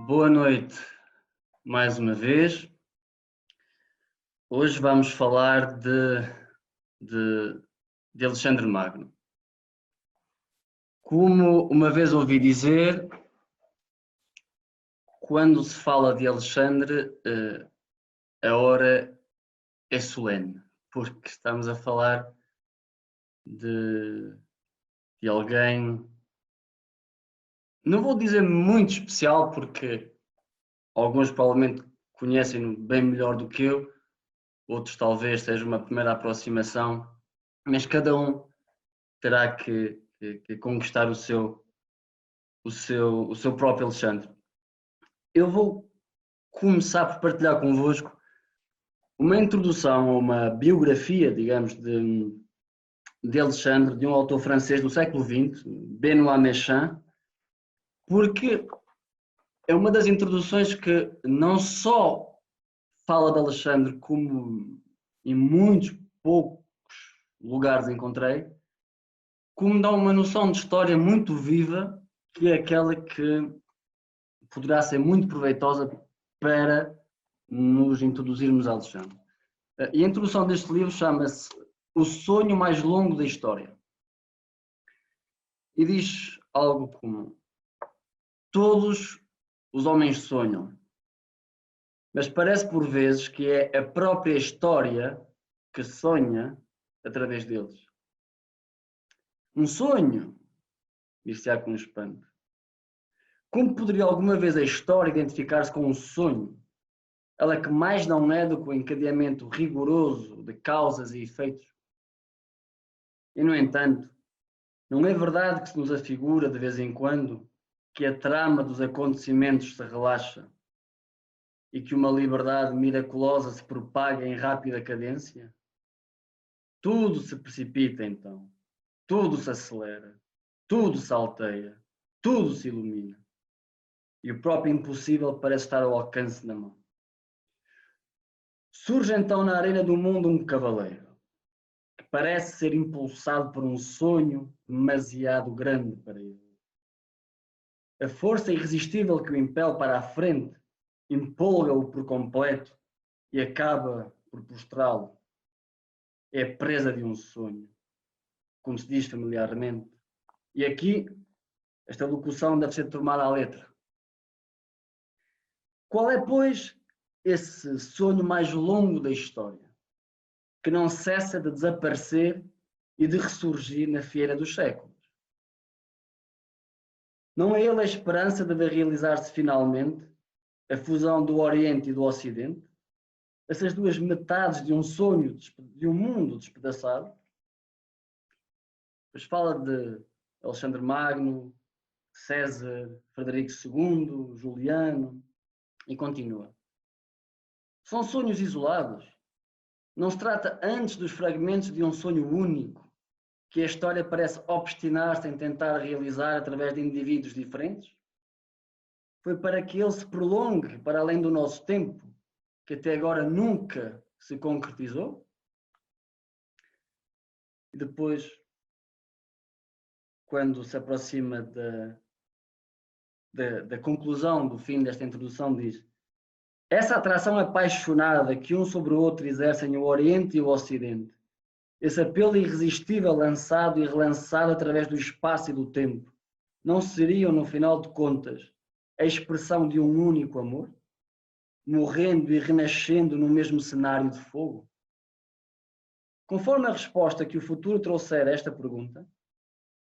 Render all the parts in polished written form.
Boa noite mais uma vez. Hoje vamos falar de, de Alexandre Magno. Como uma vez ouvi dizer, quando se fala de Alexandre, a hora é solene, porque estamos a falar de alguém, não vou dizer muito especial, porque alguns provavelmente conhecem-no bem melhor do que eu, outros talvez seja uma primeira aproximação, mas cada um terá que conquistar o seu próprio Alexandre. Eu vou começar por partilhar convosco uma introdução a uma biografia, digamos, de Alexandre, de um autor francês do século XX, Benoît Méchain, porque é uma das introduções que não só fala de Alexandre, como em muitos poucos lugares encontrei, como dá uma noção de história muito viva, que é aquela que poderá ser muito proveitosa para nos introduzirmos a Alexandre. E a introdução deste livro chama-se O Sonho Mais Longo da História. E diz algo como: todos os homens sonham, mas parece por vezes que é a própria história que sonha através deles. Um sonho, disse-á com espanto. Como poderia alguma vez a história identificar-se com um sonho? Ela que mais não é do que o encadeamento rigoroso de causas e efeitos. E, no entanto, não é verdade que se nos afigura, de vez em quando, que a trama dos acontecimentos se relaxa e que uma liberdade miraculosa se propaga em rápida cadência? Tudo se precipita, então. Tudo se acelera. Tudo se alteia. Tudo se ilumina. E o próprio impossível parece estar ao alcance da mão. Surge então na arena do mundo um cavaleiro, que parece ser impulsado por um sonho demasiado grande para ele. A força irresistível que o impele para a frente empolga-o por completo e acaba por prostrá-lo. É a presa de um sonho, como se diz familiarmente. E aqui, esta locução deve ser tomada à letra. Qual é, pois, esse sonho mais longo da história, que não cessa de desaparecer e de ressurgir na fieira dos séculos? Não é ele a esperança de ver realizar-se finalmente a fusão do Oriente e do Ocidente? Essas duas metades de um sonho, de um mundo despedaçado? Pois fala de Alexandre Magno, César, Frederico II, Juliano, e continua. São sonhos isolados. Não se trata antes dos fragmentos de um sonho único, que a história parece obstinar-se em tentar realizar através de indivíduos diferentes? Foi para que ele se prolongue para além do nosso tempo, que até agora nunca se concretizou? E depois, quando se aproxima da conclusão do fim desta introdução, diz: essa atração apaixonada que um sobre o outro exercem o Oriente e o Ocidente, esse apelo irresistível lançado e relançado através do espaço e do tempo, não seriam, no final de contas, a expressão de um único amor, morrendo e renascendo no mesmo cenário de fogo? Conforme a resposta que o futuro trouxer a esta pergunta,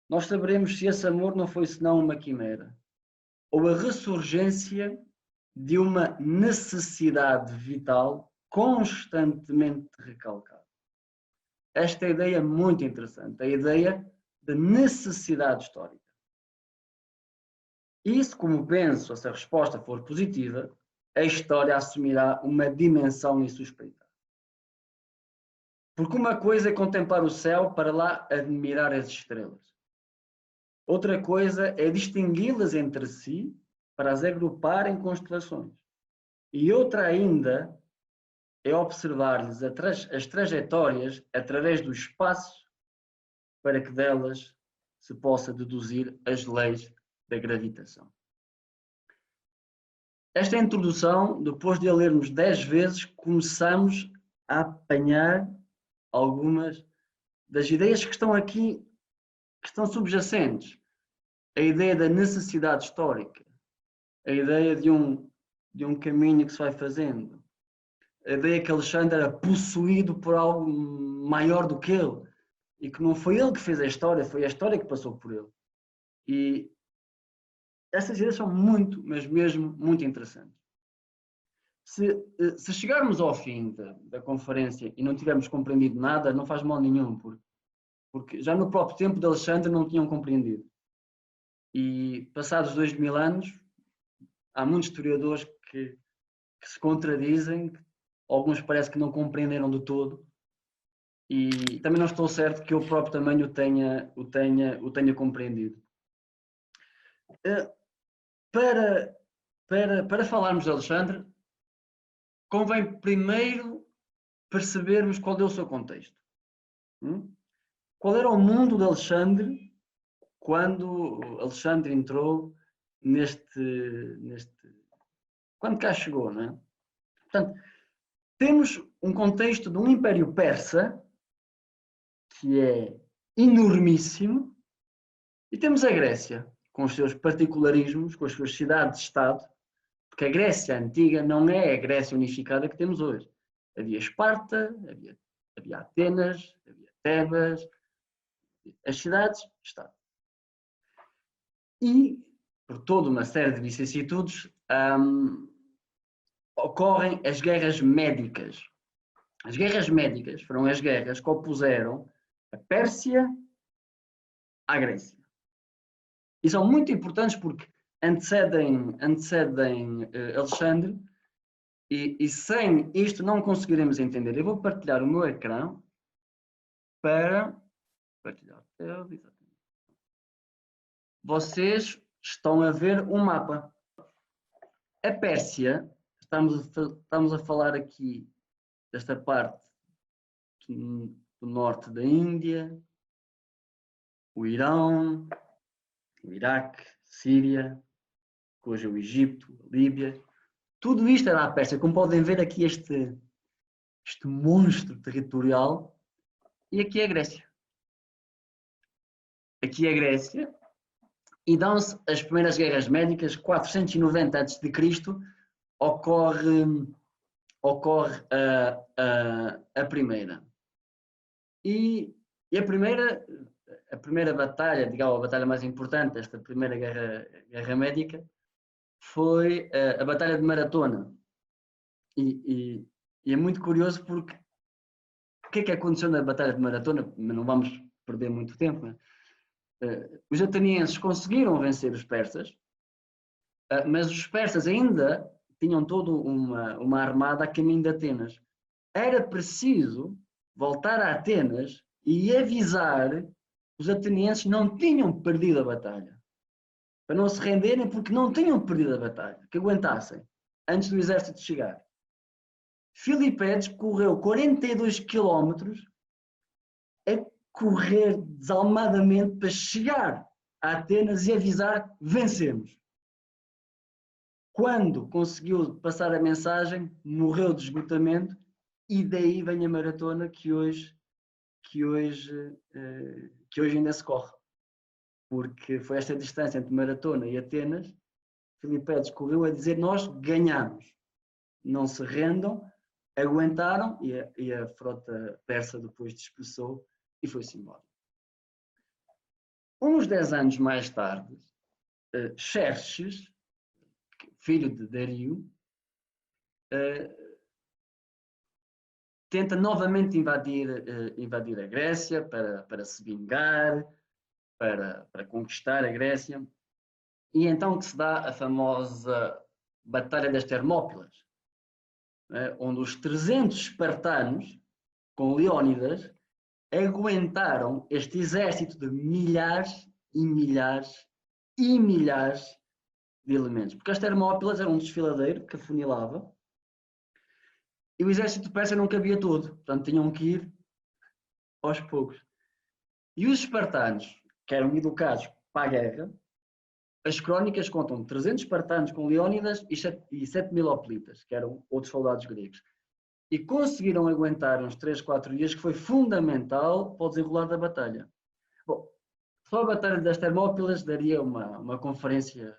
nós saberemos se esse amor não foi senão uma quimera, ou a ressurgência de uma necessidade vital constantemente recalcada. Esta é a ideia muito interessante, a ideia de necessidade histórica. E se, como penso, se a resposta for positiva, a história assumirá uma dimensão insuspeitada. Porque uma coisa é contemplar o céu para lá admirar as estrelas. Outra coisa é distingui-las entre si para as agrupar em constelações. E outra ainda é observar-lhes as trajetórias através do espaço para que delas se possa deduzir as leis da gravitação. esta introdução, depois de a lermos 10 vezes, começamos a apanhar algumas das ideias que estão aqui, que estão subjacentes. A ideia da necessidade histórica, a ideia de um caminho que se vai fazendo, a ideia que Alexandre era possuído por algo maior do que ele e que não foi ele que fez a história, foi a história que passou por ele. E essas ideias são muito, mas mesmo muito interessantes. Se chegarmos ao fim da conferência e não tivermos compreendido nada, não faz mal nenhum, porque já no próprio tempo de Alexandre não tinham compreendido. E passados 2000 anos, há muitos historiadores que se contradizem, alguns parece que não compreenderam de todo, e também não estou certo que eu próprio também o tenha compreendido. Para falarmos de Alexandre, convém primeiro percebermos qual é o seu contexto. Qual era o mundo de Alexandre quando Alexandre entrou quando cá chegou, não é? Portanto, temos um contexto de um império persa que é enormíssimo e temos a Grécia com os seus particularismos, com as suas cidades-estado, porque a Grécia antiga não é a Grécia unificada que temos hoje. Havia Esparta, havia Atenas, havia Tebas, as cidades-estado. E, por toda uma série de vicissitudes, ocorrem as guerras médicas. As guerras médicas foram as guerras que opuseram a Pérsia à Grécia. E são muito importantes porque antecedem Alexandre e sem isto não conseguiremos entender. Eu vou partilhar o meu ecrã para partilhar. Vocês estão a ver um mapa. A Pérsia, estamos a falar aqui desta parte do norte da Índia, o Irão, o Iraque, Síria, hoje é o Egito, a Líbia. Tudo isto era a Pérsia. Como podem ver aqui este monstro territorial. E aqui é a Grécia. Aqui é a Grécia. E dão-se as primeiras guerras médicas, 490 a.C., ocorre a primeira. E a primeira batalha, digamos, a batalha mais importante desta primeira guerra médica, foi a Batalha de Maratona. E é muito curioso porque o que é que aconteceu na Batalha de Maratona? Não vamos perder muito tempo. Né? Os atenienses conseguiram vencer os persas, mas os persas ainda tinham toda uma armada a caminho de Atenas. Era preciso voltar a Atenas e avisar os atenienses que não tinham perdido a batalha. Para não se renderem porque não tinham perdido a batalha. Que aguentassem antes do exército chegar. Filipedes correu 42 quilómetros a correr desalmadamente para chegar a Atenas e avisar: vencemos. Quando conseguiu passar a mensagem, morreu de esgotamento e daí vem a maratona que hoje ainda se corre. Porque foi esta distância entre Maratona e Atenas, Filipedes correu a dizer: nós ganhamos. Não se rendam, aguentaram e a frota persa depois dispersou e foi-se embora. Uns 10 anos mais tarde, Xerxes, filho de Dario, tenta novamente invadir a Grécia para se vingar, para conquistar a Grécia, e então que se dá a famosa Batalha das Termópilas, onde os 300 espartanos, com Leónidas, aguentaram este exército de milhares e milhares e milhares de elementos. Porque as Termópilas eram um desfiladeiro que afunilava e o exército persa não cabia todo, portanto tinham que ir aos poucos. E os espartanos, que eram educados para a guerra, as crónicas contam 300 espartanos com Leónidas e 7.000 hoplitas, que eram outros soldados gregos. E conseguiram aguentar uns 3, 4 dias, que foi fundamental para o desenrolar da batalha. Bom, só a Batalha das Termópilas daria uma conferência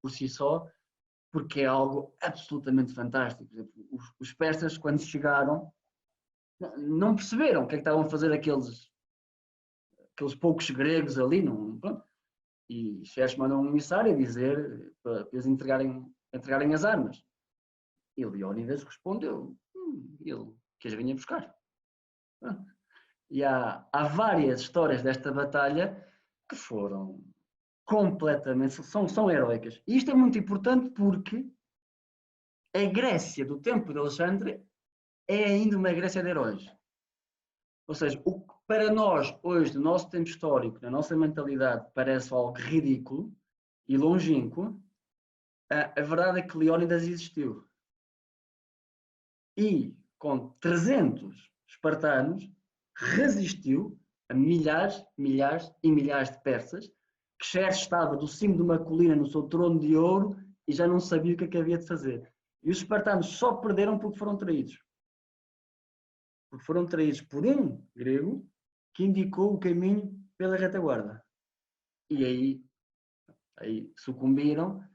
por si só, porque é algo absolutamente fantástico. Por exemplo, os persas, quando chegaram, não perceberam o que é que estavam a fazer aqueles poucos gregos ali. Não, pronto. E Xerxes mandou um emissário a dizer para eles entregarem as armas. E Leónidas respondeu, ele que as vinha buscar. E há várias histórias desta batalha que foram completamente, são heroicas. E isto é muito importante porque a Grécia do tempo de Alexandre é ainda uma Grécia de heróis. Ou seja, o que para nós hoje, no nosso tempo histórico, na nossa mentalidade, parece algo ridículo e longínquo, a verdade é que Leónidas existiu. E com 300 espartanos resistiu a milhares, milhares e milhares de persas, que Xerxes estava do cimo de uma colina no seu trono de ouro e já não sabia o que é que havia de fazer. E os espartanos só perderam porque foram traídos. Porque foram traídos por um grego que indicou o caminho pela retaguarda. E aí sucumbiram.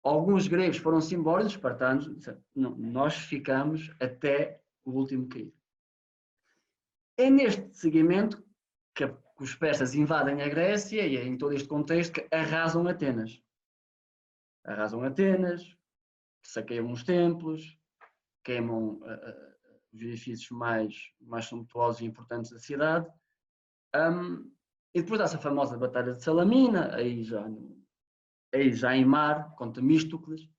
Alguns gregos foram-se embora e os espartanos disseram, não, nós ficamos até o último cair. É neste seguimento que os persas invadem a Grécia e é em todo este contexto que arrasam Atenas. Arrasam Atenas, saqueiam os templos, queimam os edifícios mais suntuosos e importantes da cidade. E depois dessa famosa Batalha de Salamina, aí já em mar, contra Temístocles.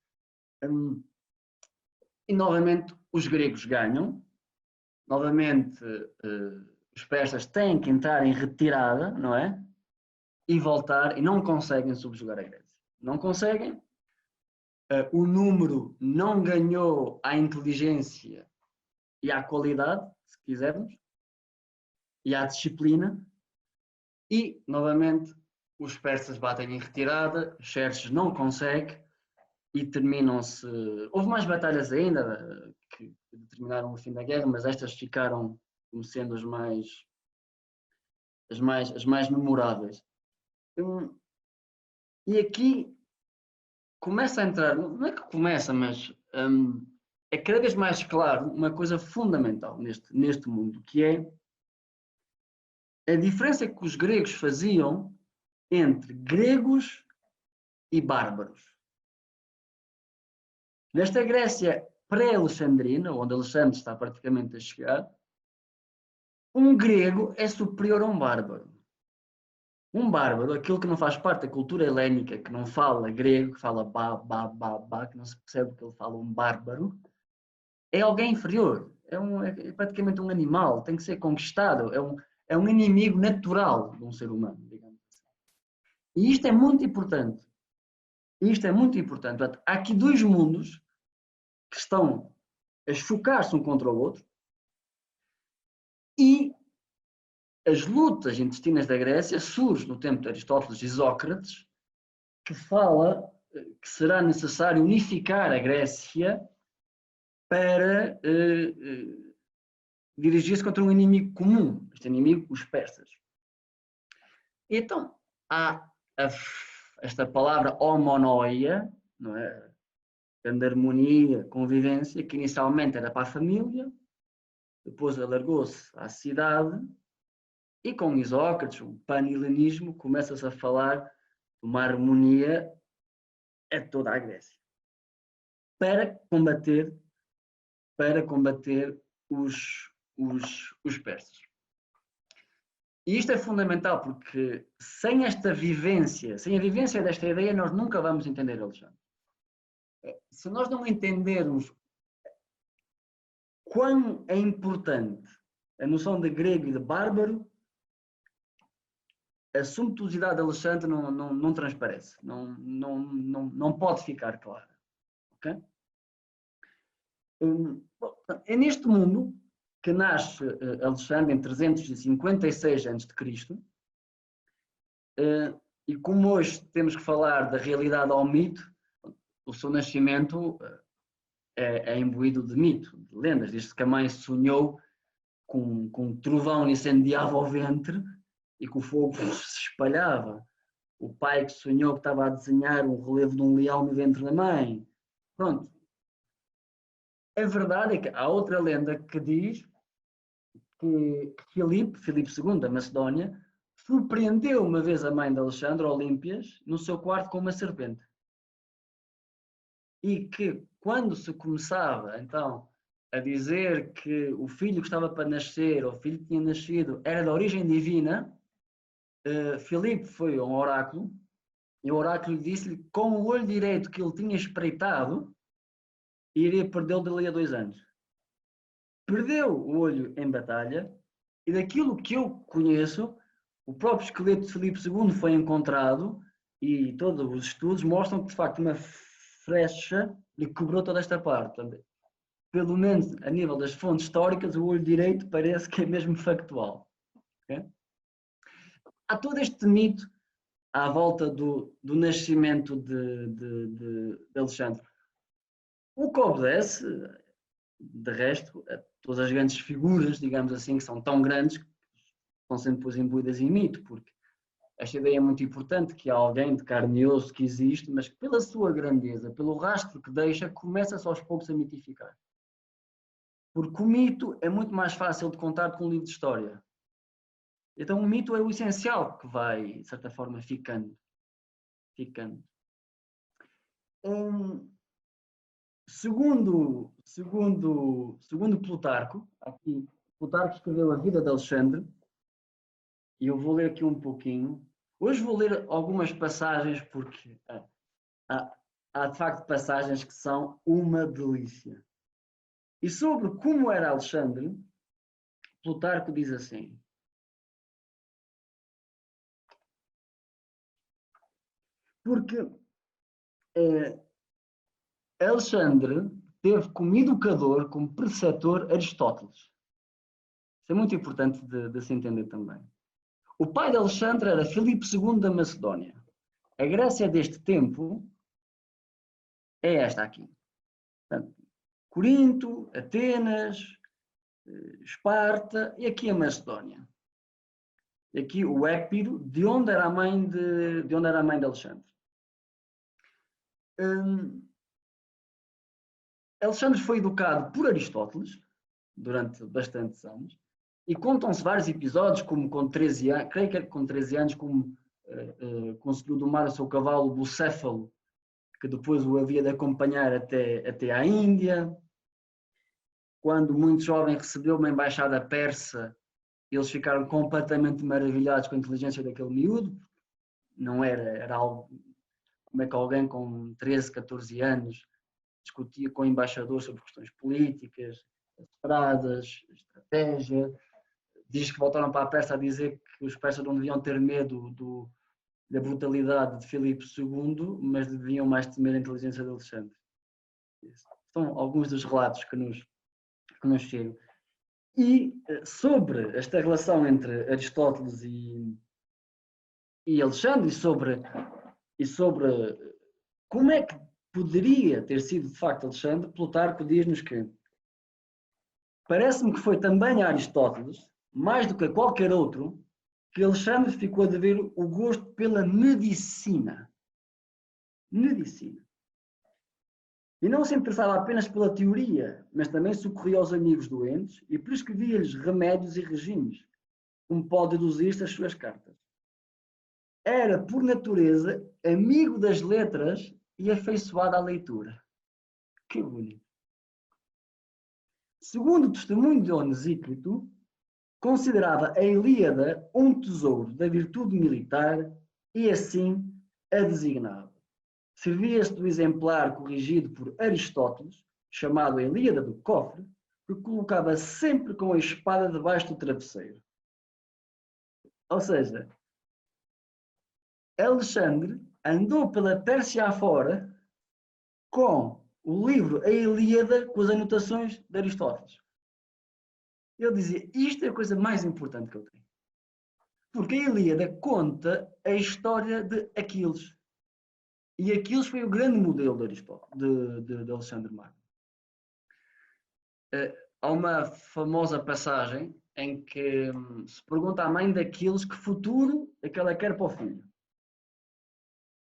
E novamente os gregos ganham. Novamente os persas têm que entrar em retirada, não é? E voltar, e não conseguem subjugar a Grécia. Não conseguem. O número não ganhou à inteligência e à qualidade, se quisermos, e à disciplina. E, novamente, os persas batem em retirada, Xerxes não consegue e terminam-se. Houve mais batalhas ainda que determinaram o fim da guerra, mas estas ficaram como sendo as mais memoráveis. E aqui começa a entrar, não é que começa, mas é cada vez mais claro uma coisa fundamental neste mundo, que é a diferença que os gregos faziam entre gregos e bárbaros. Nesta Grécia pré-alexandrina, onde Alexandre está praticamente a chegar, um grego é superior a um bárbaro. Um bárbaro, aquele que não faz parte da cultura helénica, que não fala grego, que fala ba, que não se percebe o que ele fala, um bárbaro, é alguém inferior. É praticamente um animal, tem que ser conquistado, é um inimigo natural de um ser humano, digamos assim. E isto é muito importante. Isto é muito importante. Portanto, há aqui dois mundos que estão a chocar-se um contra o outro e as lutas intestinas da Grécia surgem no tempo de Aristóteles e Sócrates, que fala que será necessário unificar a Grécia para dirigir-se contra um inimigo comum, este inimigo, os persas. Então, há esta palavra homonoia, não é? De harmonia, convivência, que inicialmente era para a família, depois alargou-se à cidade, e com Isócrates, o panhelenismo, começa-se a falar de uma harmonia a toda a Grécia, para combater os persas. E isto é fundamental, porque sem esta vivência, sem a vivência desta ideia, nós nunca vamos entender Alexandre. Se nós não entendermos quão é importante a noção de grego e de bárbaro, a sumptuosidade de Alexandre não transparece, não pode ficar clara. Okay? É neste mundo que nasce Alexandre em 356 a.C., E como hoje temos que falar da realidade ao mito, o seu nascimento é imbuído de mito, de lendas. Diz-se que a mãe sonhou com um trovão incendiava o ventre e que o fogo se espalhava. O pai que sonhou que estava a desenhar um relevo de um leão no ventre da mãe. Pronto. A verdade é que há outra lenda que diz que Filipe II da Macedónia surpreendeu uma vez a mãe de Alexandre, Olímpias, no seu quarto com uma serpente. E que quando se começava, então, a dizer que o filho que estava para nascer, ou o filho que tinha nascido, era de origem divina, Filipe foi a um oráculo, e o oráculo disse-lhe que com o olho direito que ele tinha espreitado, iria perdê-lo dali a 2 anos. Perdeu o olho em batalha, e daquilo que eu conheço, o próprio esqueleto de Filipe II foi encontrado, e todos os estudos mostram que, de facto, uma frecha lhe quebrou toda esta parte. Portanto, pelo menos a nível das fontes históricas, o olho direito parece que é mesmo factual. Okay? Há todo este mito à volta do nascimento de Alexandre. O que obedece, de resto, a todas as grandes figuras, digamos assim, que são tão grandes, que estão sempre depois imbuídas em mito, porque esta ideia é muito importante, que há alguém de carne e osso que existe, mas que pela sua grandeza, pelo rastro que deixa, começa-se aos poucos a mitificar. Porque o mito é muito mais fácil de contar que um livro de história. Então o mito é o essencial que vai, de certa forma, ficando. Segundo Plutarco, aqui, Plutarco escreveu a vida de Alexandre, e eu vou ler aqui um pouquinho. Hoje vou ler algumas passagens, porque há de facto passagens que são uma delícia. E sobre como era Alexandre, Plutarco diz assim: porque Alexandre teve como educador, como preceptor, Aristóteles. Isso é muito importante de se entender também. O pai de Alexandre era Filipe II da Macedónia. A Grécia deste tempo é esta aqui. Portanto, Corinto, Atenas, Esparta e aqui a Macedónia. E aqui o Épiro, de onde era a mãe de Alexandre. Alexandre foi educado por Aristóteles durante bastantes anos e contam-se vários episódios, como com 13 anos, creio que com 13 anos, como conseguiu domar o seu cavalo Bucéfalo, que depois o havia de acompanhar até à Índia. Quando muito jovem recebeu uma embaixada persa, eles ficaram completamente maravilhados com a inteligência daquele miúdo. Não era algo... Como é que alguém com 13, 14 anos discutia com embaixadores sobre questões políticas, estradas, estratégia. Diz que voltaram para a Pérsia a dizer que os persas não deviam ter medo da brutalidade de Filipe II, mas deviam mais temer a inteligência de Alexandre. São alguns dos relatos que nos chegam. E sobre esta relação entre Aristóteles e Alexandre, e sobre como é que poderia ter sido de facto Alexandre, Plutarco diz-nos que parece-me que foi também a Aristóteles, mais do que a qualquer outro, que Alexandre ficou a dever o gosto pela medicina. Medicina. E não se interessava apenas pela teoria, mas também socorria aos amigos doentes e prescrevia-lhes remédios e regimes, como pode deduzir-se das suas cartas. Era, por natureza, amigo das letras e afeiçoado à leitura. Que bonito. Segundo o testemunho de Onesícrito, considerava a Ilíada um tesouro da virtude militar e assim a designava. Servia-se do exemplar corrigido por Aristóteles, chamado a Ilíada do Cofre, que colocava sempre com a espada debaixo do travesseiro. Ou seja, Alexandre andou pela Pérsia afora com o livro A Ilíada com as anotações de Aristóteles. Ele dizia, isto é a coisa mais importante que eu tenho. Porque a Ilíada conta a história de Aquiles. E Aquiles foi o grande modelo de Aristóteles, de Alexandre Magno. Há uma famosa passagem em que se pergunta à mãe de Aquiles que futuro é que ela quer para o filho.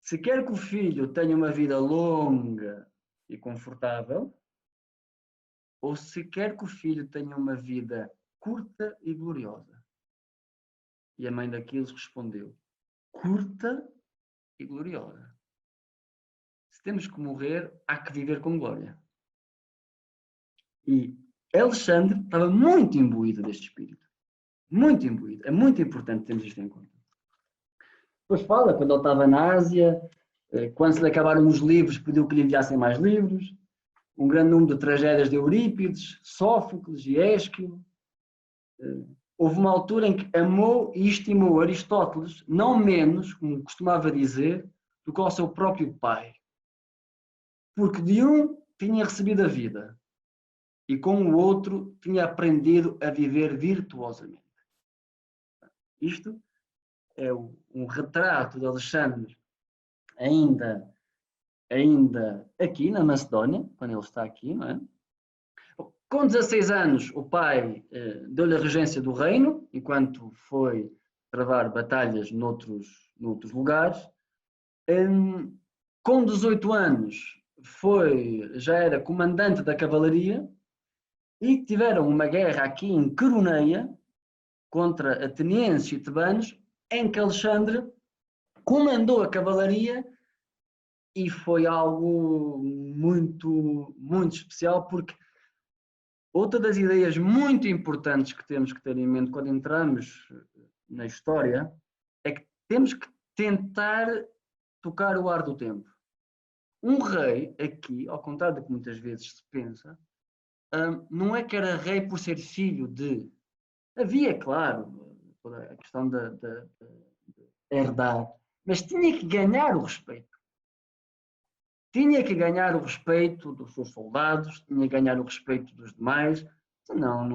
Se quer que o filho tenha uma vida longa e confortável, ou se quer que o filho tenha uma vida curta e gloriosa. E a mãe de Aquiles respondeu: curta e gloriosa. Se temos que morrer, há que viver com glória. E Alexandre estava muito imbuído deste espírito. Muito imbuído. É muito importante termos isto em conta. Depois fala, quando ele estava na Ásia, quando se lhe acabaram os livros, pediu que lhe enviassem mais livros. Um grande número de tragédias de Eurípides, Sófocles e Ésquilo. Houve uma altura em que amou e estimou Aristóteles, não menos, como costumava dizer, do que ao seu próprio pai. Porque de um tinha recebido a vida e com o outro tinha aprendido a viver virtuosamente. Isto é um retrato de Alexandre ainda aqui na Macedónia, quando ele está aqui, não é? Com 16 anos, o pai deu-lhe a regência do reino, enquanto foi travar batalhas noutros lugares. Com 18 anos, já era comandante da cavalaria e tiveram uma guerra aqui em Queroneia contra atenienses e tebanos, em que Alexandre comandou a cavalaria e foi algo muito, muito especial, porque outra das ideias muito importantes que temos que ter em mente quando entramos na história é que temos que tentar tocar o ar do tempo. Um rei aqui, ao contrário do que muitas vezes se pensa, não é que era rei por ser filho de... Havia, claro, a questão de herdar, mas tinha que ganhar o respeito. Tinha que ganhar o respeito dos seus soldados, tinha que ganhar o respeito dos demais, senão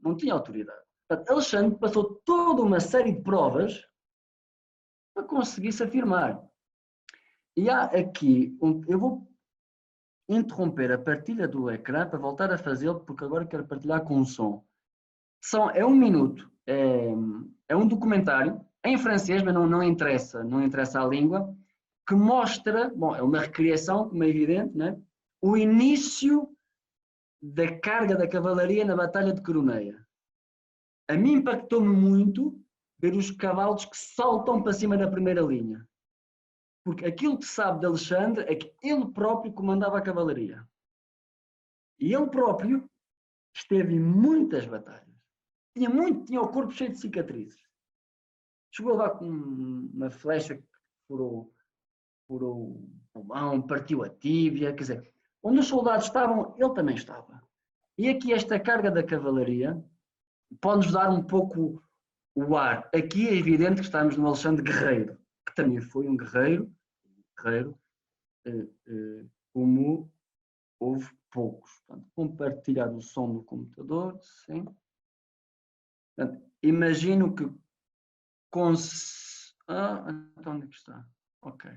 não tinha autoridade. Portanto, Alexandre passou toda uma série de provas para conseguir se afirmar. E há aqui, eu vou interromper a partilha do ecrã para voltar a fazê-lo, porque agora quero partilhar com o som. É 1 minuto, é um documentário, em francês, mas não interessa a língua, que mostra, bom, é uma recriação, como é evidente, né? O início da carga da cavalaria na Batalha de Queroneia. A mim impactou-me muito ver os cavalos que saltam para cima da primeira linha. Porque aquilo que se sabe de Alexandre é que ele próprio comandava a cavalaria. E ele próprio esteve em muitas batalhas. Tinha o corpo cheio de cicatrizes. Chegou a levar com uma flecha que furou o pulmão, partiu a tíbia, quer dizer, onde os soldados estavam, ele também estava. E aqui esta carga da cavalaria pode-nos dar um pouco o ar. Aqui é evidente que estamos no Alexandre Guerreiro, que também foi um guerreiro, como houve poucos. Portanto, compartilhar o som do computador, sim. Portanto, imagino que então onde é que está? Ok.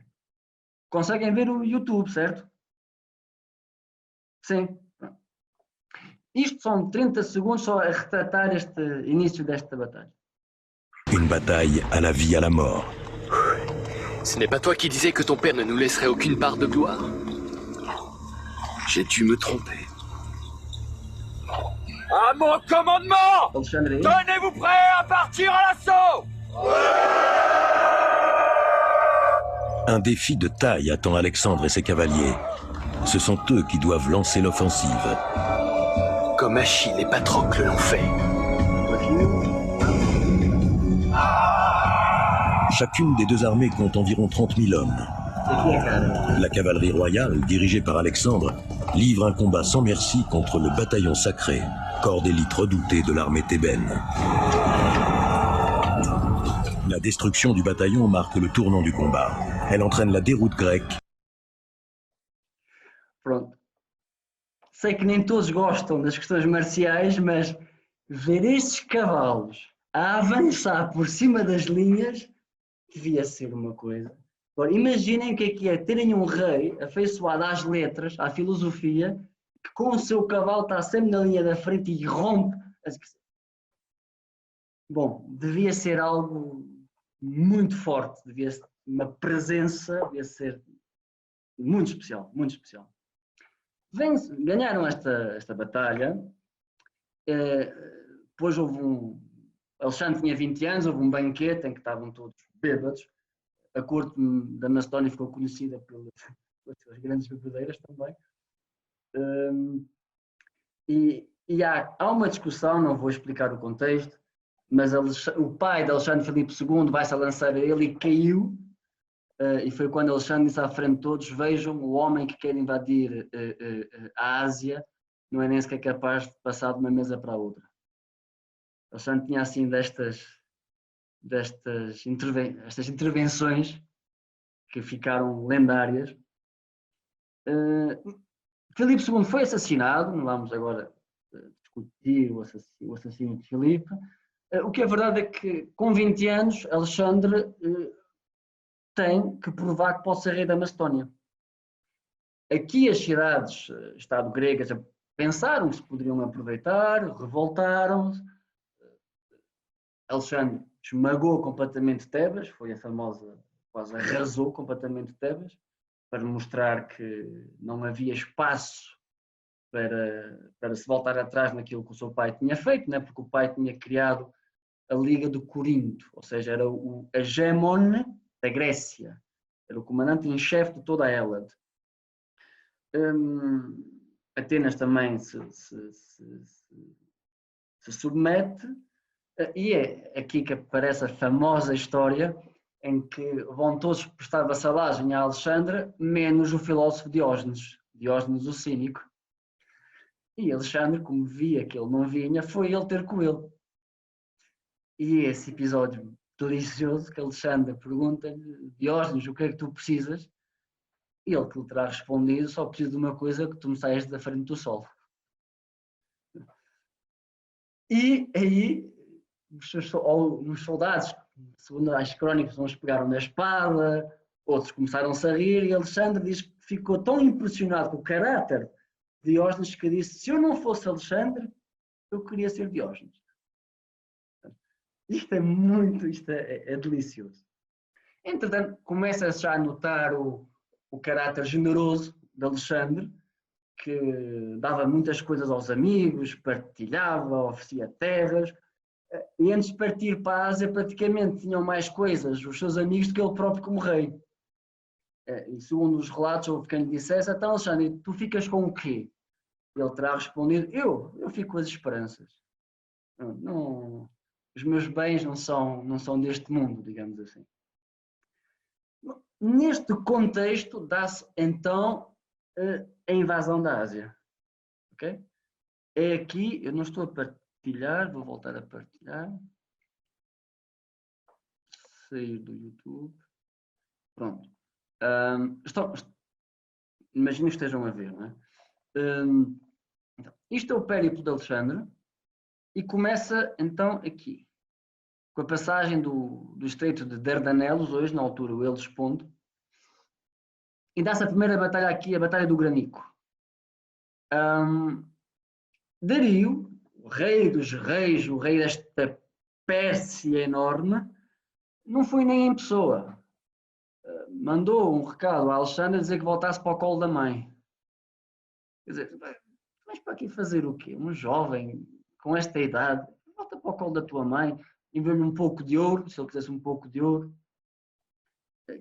Conseguem ver o YouTube, certo? Sim. Isto são 30 segundos só a retratar este início desta batalha. Une bataille à la vie, à la mort. Ce n'est pas toi qui disais que ton père ne nous laisserait aucune part de gloire? J'ai dû me tromper. À mon commandement! Tenez-vous prêts à partir à l'assaut! Un défi de taille attend Alexandre et ses cavaliers. Ce sont eux qui doivent lancer l'offensive. Comme Achille et Patrocle l'ont fait. Chacune des deux armées compte environ 30 000 hommes. La cavalerie royale, dirigée par Alexandre, livre un combat sans merci contre le bataillon sacré, corps d'élite redouté de l'armée thébaine. La destruction du bataillon marque le tournant du combat. Elle entraîne la déroute grecque. Pronto. Sei que nem todos gostam das questões marciais, mas ver estes cavalos a avançar por cima das linhas, devia ser uma coisa. Agora, imaginem o que é terem um rei afeiçoado às letras, à filosofia, que com o seu cavalo está sempre na linha da frente e rompe. Bom, devia ser algo muito forte, devia ser uma presença, devia ser muito especial, muito especial. Ganharam esta batalha, depois Alexandre tinha 20 anos, houve um banquete em que estavam todos bêbados, a corte da Macedónia ficou conhecida pelas grandes bebedeiras também, e há uma discussão, não vou explicar o contexto, mas o pai de Alexandre Filipe II vai-se a lançar a ele e caiu, e foi quando Alexandre disse à frente de todos: vejam, o homem que quer invadir a Ásia não é nem sequer capaz de passar de uma mesa para a outra. Alexandre tinha assim estas intervenções que ficaram lendárias. Filipe II foi assassinado, não vamos agora discutir o assassínio de Filipe. O que é verdade é que, com 20 anos, Alexandre tem que provar que pode ser rei da Macedónia. Aqui as cidades, Estado gregas, pensaram que se poderiam aproveitar, revoltaram-se. Alexandre esmagou completamente Tebas, foi a famosa, quase arrasou completamente Tebas, para mostrar que não havia espaço para se voltar atrás naquilo que o seu pai tinha feito, né? Porque o pai tinha criado a Liga de Corinto, ou seja, era o hegemon da Grécia, era o comandante em chefe de toda a Hélade. Atenas também se submete, e é aqui que aparece a famosa história em que vão todos prestar vassalagem a Alexandre, menos o filósofo Diógenes o Cínico. E Alexandre, como via que ele não vinha, foi ele ter com ele. E esse episódio delicioso que Alexandre pergunta-lhe: Diógenes, o que é que tu precisas? E ele que lhe terá respondido: só preciso de uma coisa, que tu me saias da frente do sol. E aí os soldados, segundo as crónicas, uns pegaram na espada, outros começaram-se a rir, e Alexandre diz que ficou tão impressionado com o caráter de Diógenes que disse: se eu não fosse Alexandre, eu queria ser Diógenes. Isto é delicioso. Entretanto, começa-se já a notar o caráter generoso de Alexandre, que dava muitas coisas aos amigos, partilhava, oferecia terras, e antes de partir para a Ásia praticamente tinham mais coisas os seus amigos do que ele próprio como rei. E segundo os relatos, houve quem lhe dissesse: então Alexandre, tu ficas com o quê? Ele terá respondido: eu fico com as esperanças. Não, os meus bens não são deste mundo, digamos assim. Neste contexto dá-se então a invasão da Ásia. Okay? É aqui, eu não estou a partilhar, vou voltar a partilhar. Sair do YouTube. Pronto. Imagino que estejam a ver, não é? Então, isto é o périplo de Alexandre e começa então aqui, com a passagem do Estreito de Dardanelos, hoje na altura o Helesponto, e dá-se a primeira batalha aqui, a Batalha do Granico. Dario, o rei dos reis, o rei desta Pérsia enorme, não foi nem em pessoa. Mandou um recado a Alexandre a dizer que voltasse para o colo da mãe. Quer dizer, mas para aqui fazer o quê? Um jovem com esta idade, volta para o colo da tua mãe, enviou-lhe um pouco de ouro, se ele quisesse um pouco de ouro.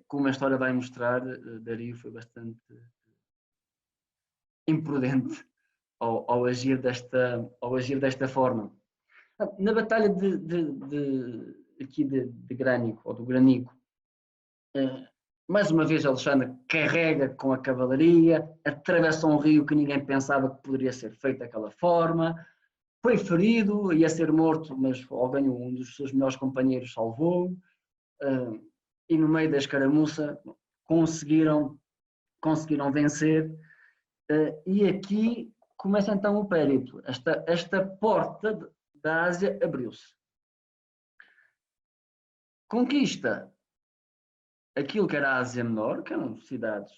Como a história vai mostrar, Dario foi bastante imprudente ao agir desta forma. Na batalha de Granico, ou do Granico, mais uma vez Alexandre carrega com a cavalaria, atravessa um rio que ninguém pensava que poderia ser feito daquela forma, foi ferido, ia ser morto, mas alguém, um dos seus melhores companheiros, salvou-o, e no meio da escaramuça conseguiram vencer, e aqui começa então o périplo. Esta porta da Ásia abriu-se. conquista aquilo que era a Ásia Menor, que eram cidades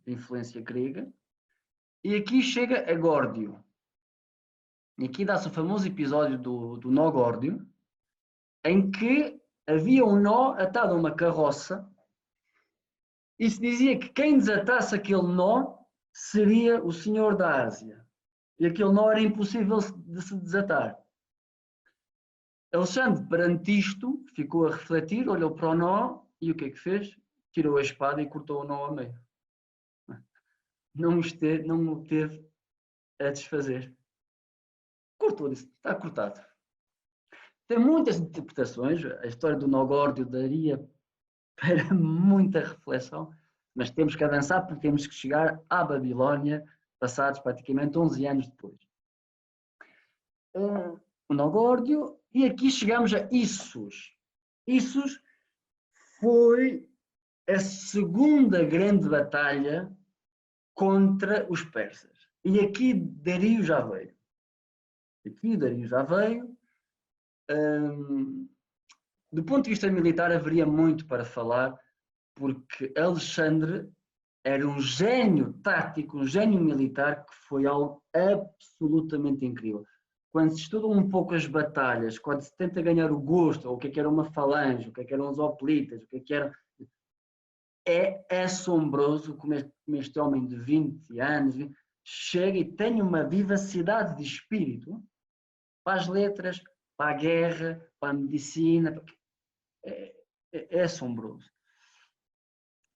de influência grega, e aqui chega a Górdio. E aqui dá-se o famoso episódio do nó Górdio, em que havia um nó atado a uma carroça e se dizia que quem desatasse aquele nó seria o senhor da Ásia. E aquele nó era impossível de se desatar. Alexandre, perante isto, ficou a refletir, olhou para o nó e o que é que fez? Tirou a espada e cortou o nó ao meio. Não o teve a desfazer. Cortou, disse, está cortado. Tem muitas interpretações, a história do nó Górdio daria para muita reflexão, mas temos que avançar porque temos que chegar à Babilónia, passados praticamente 11 anos depois. O nó Górdio, e aqui chegamos a Issus. Issus foi a segunda grande batalha contra os persas. E aqui Dario já veio. Do ponto de vista militar haveria muito para falar, porque Alexandre era um gênio tático, um gênio militar que foi algo absolutamente incrível. Quando se estuda um pouco as batalhas, quando se tenta ganhar o gosto, ou o que é que era uma falange, o que é que eram os hoplitas, o que é que era... É assombroso como este homem de 20 anos chega e tem uma vivacidade de espírito para as letras, para a guerra, para a medicina. É assombroso.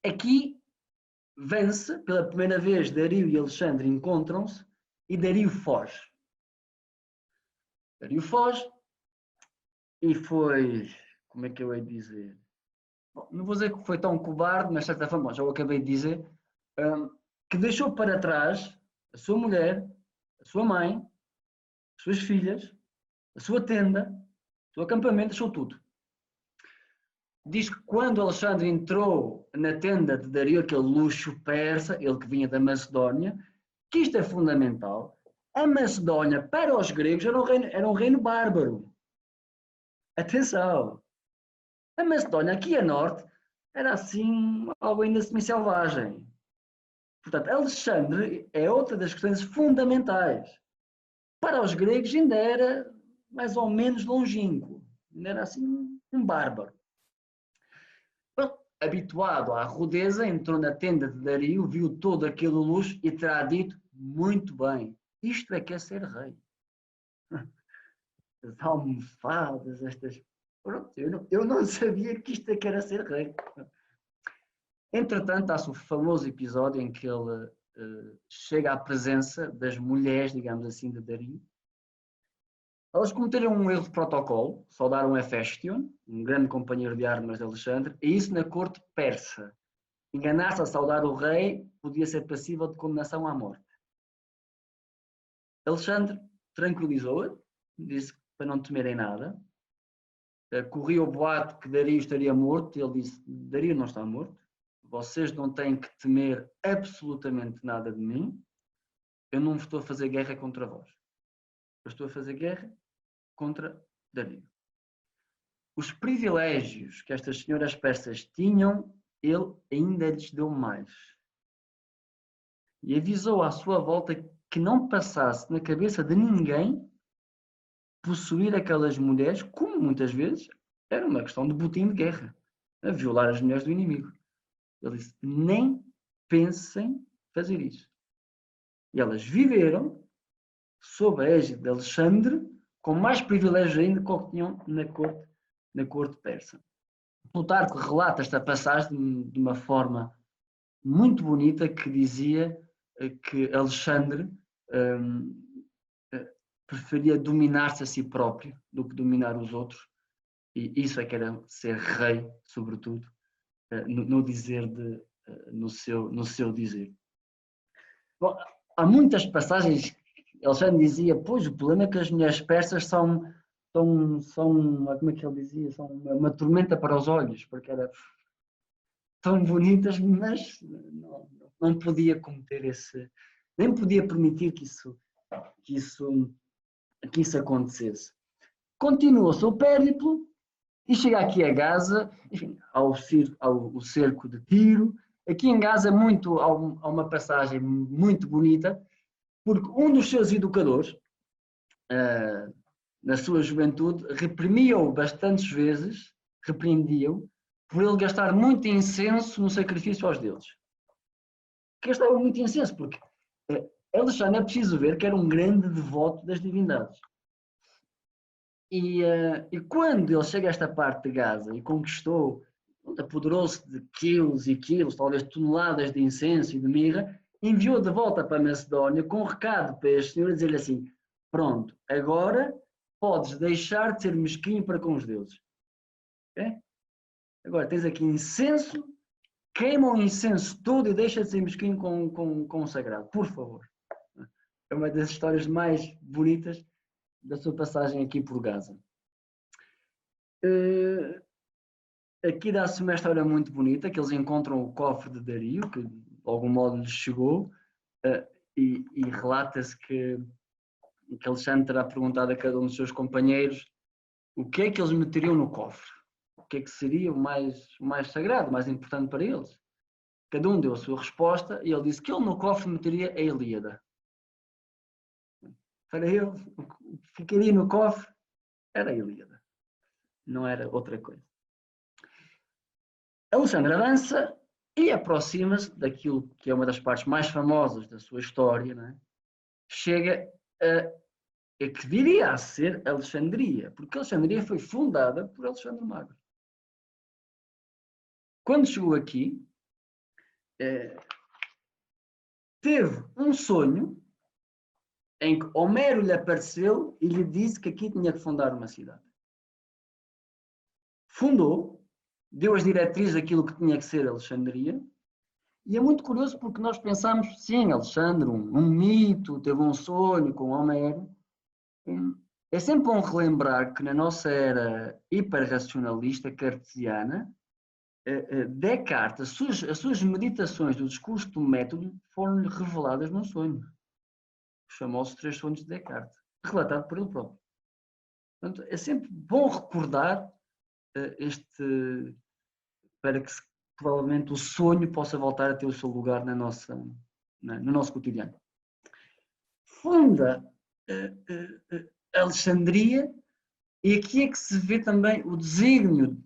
Aqui vence, pela primeira vez, Dario e Alexandre encontram-se e Dario foge. Dario foge e foi, como é que eu hei de dizer? Bom, não vou dizer que foi tão cobarde, mas de certa forma, já o acabei de dizer, que deixou para trás a sua mulher, a sua mãe, as suas filhas, a sua tenda, o seu acampamento, deixou tudo. Diz que quando Alexandre entrou na tenda de Dario, aquele luxo persa, ele que vinha da Macedónia, que isto é fundamental, a Macedónia para os gregos era um reino bárbaro. Atenção! A Macedónia aqui a norte era assim algo ainda semi-selvagem. Portanto, Alexandre é outra das questões fundamentais. Para os gregos ainda era mais ou menos longínquo, ainda era assim um bárbaro. Bom, habituado à rudeza, entrou na tenda de Dario, viu todo aquele luxo e terá dito, muito bem, isto é que é ser rei. As almofadas, estas... Pronto, eu não sabia que isto é que era ser rei. Entretanto, há-se o famoso episódio em que ele chega à presença das mulheres, digamos assim, de Dario. Elas cometeram um erro de protocolo, saudaram Hefestion, um grande companheiro de armas de Alexandre, e isso na corte persa. Enganar-se a saudar o rei podia ser passível de condenação à morte. Alexandre tranquilizou-a, disse para não temerem nada. Corria o boato que Dario estaria morto, e ele disse, Dario não está morto, vocês não têm que temer absolutamente nada de mim, eu não estou a fazer guerra contra vós. Eu estou a fazer guerra contra Dario. Os privilégios que estas senhoras persas tinham, ele ainda lhes deu mais. E avisou à sua volta que não passasse na cabeça de ninguém possuir aquelas mulheres, como muitas vezes era uma questão de botim de guerra, a violar as mulheres do inimigo. Ele disse, nem pensem fazer isso. E elas viveram sob a égide de Alexandre, com mais privilégios ainda que o que tinham na corte persa. Plutarco relata esta passagem de uma forma muito bonita, que dizia que Alexandre preferia dominar-se a si próprio do que dominar os outros, e isso é que era ser rei, sobretudo, no seu dizer. Bom, há muitas passagens. Alexandre dizia, pois, o problema é que as mulheres persas são como é que ele dizia, são uma tormenta para os olhos, porque eram tão bonitas, mas não podia cometer nem podia permitir que isso acontecesse. Continua o seu périplo E chega aqui a Gaza, enfim, ao cerco de Tiro. Aqui em Gaza há uma passagem muito bonita, porque um dos seus educadores, na sua juventude, reprimiu-o bastantes vezes, repreendiam, por ele gastar muito incenso no sacrifício aos deuses. Gastava muito incenso, porque Alexandre é preciso ver que era um grande devoto das divindades. E quando ele chega a esta parte de Gaza e conquistou, apoderou-se de quilos e quilos, talvez toneladas de incenso e de mirra, enviou de volta para a Macedónia com um recado para este senhor a dizer-lhe assim: pronto, agora podes deixar de ser mesquinho para com os deuses. Okay? Agora tens aqui incenso, queima o incenso todo e deixa de ser mesquinho com o sagrado, por favor. É uma das histórias mais bonitas da sua passagem aqui por Gaza. Aqui dá-se uma história muito bonita, que eles encontram o cofre de Dario, que de algum modo lhes chegou, e relata-se que Alexandre terá perguntado a cada um dos seus companheiros o que é que eles meteriam no cofre, o que é que seria o mais sagrado, o mais importante para eles. Cada um deu a sua resposta e ele disse que ele no cofre meteria a Ilíada. Para ele, o que ficaria no cofre era a Ilíada, não era outra coisa. Alexandre avança e aproxima-se daquilo que é uma das partes mais famosas da sua história, não é? Chega a que viria a ser Alexandria, porque Alexandria foi fundada por Alexandre Magno. Quando chegou aqui, teve um sonho em que Homero lhe apareceu e lhe disse que aqui tinha que fundar uma cidade. Fundou, deu as diretrizes daquilo que tinha que ser Alexandria, e é muito curioso porque nós pensamos, sim, Alexandre, um mito, teve um sonho com Homero. É sempre bom relembrar que na nossa era hiperracionalista cartesiana, Descartes, as suas meditações do discurso do método foram-lhe reveladas num sonho. Chamou-se Três Sonhos de Descartes, relatado por ele próprio. Portanto, é sempre bom recordar para que provavelmente o sonho possa voltar a ter o seu lugar no nosso cotidiano. Funda Alexandria, e aqui é que se vê também o desígnio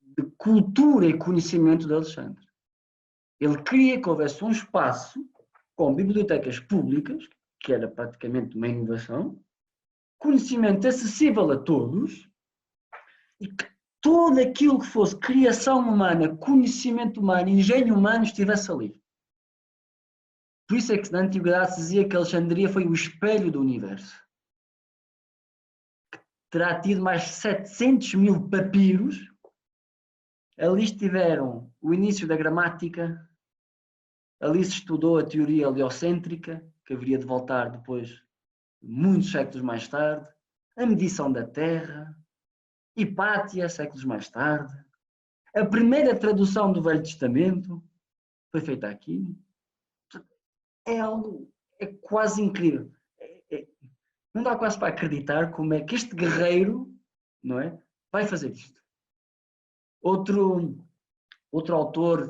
de cultura e conhecimento de Alexandre. Ele queria que houvesse um espaço com bibliotecas públicas, que era praticamente uma inovação, conhecimento acessível a todos, e que tudo aquilo que fosse criação humana, conhecimento humano, engenho humano estivesse ali. Por isso é que na Antiguidade se dizia que Alexandria foi o espelho do universo. Terá tido mais 700.000 papiros. Ali estiveram o início da gramática, ali se estudou a teoria heliocêntrica, que haveria de voltar depois, muitos séculos mais tarde, a medição da Terra, Hipátia, séculos mais tarde, a primeira tradução do Velho Testamento foi feita aqui. É quase incrível. Não dá quase para acreditar como é que este guerreiro, não é, vai fazer isto. Outro autor,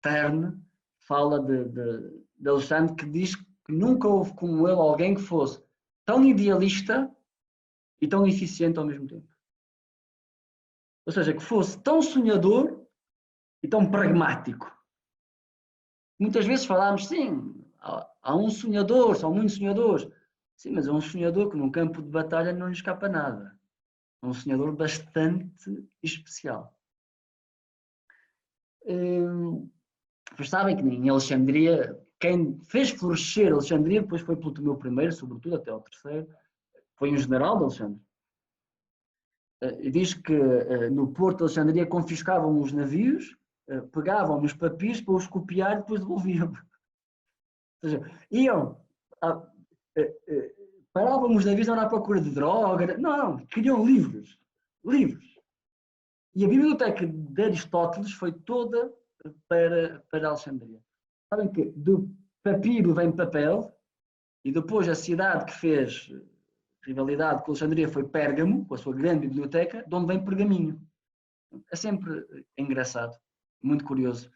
Terne, fala de Alexandre, que diz que nunca houve como ele alguém que fosse tão idealista e tão eficiente ao mesmo tempo. Ou seja, que fosse tão sonhador e tão pragmático. Muitas vezes falámos, sim, há um sonhador, são muitos sonhadores. Sim, mas é um sonhador que num campo de batalha não lhe escapa nada. É um sonhador bastante especial. Pois sabem que em Alexandria, quem fez florescer Alexandria, depois foi Ptolomeu I, sobretudo até ao III, foi um general de Alexandre. E diz que no porto de Alexandria confiscavam os navios, pegavam nos papiros para os copiar e depois devolviam. Ou seja, paravam os navios a andar à procura de droga. Não, queriam livros. E a biblioteca de Aristóteles foi toda para Alexandria. Sabem que do papiro vem papel, e depois a cidade que fez rivalidade com Alexandria foi Pérgamo, com a sua grande biblioteca, de onde vem Pergaminho. É sempre engraçado, muito curioso,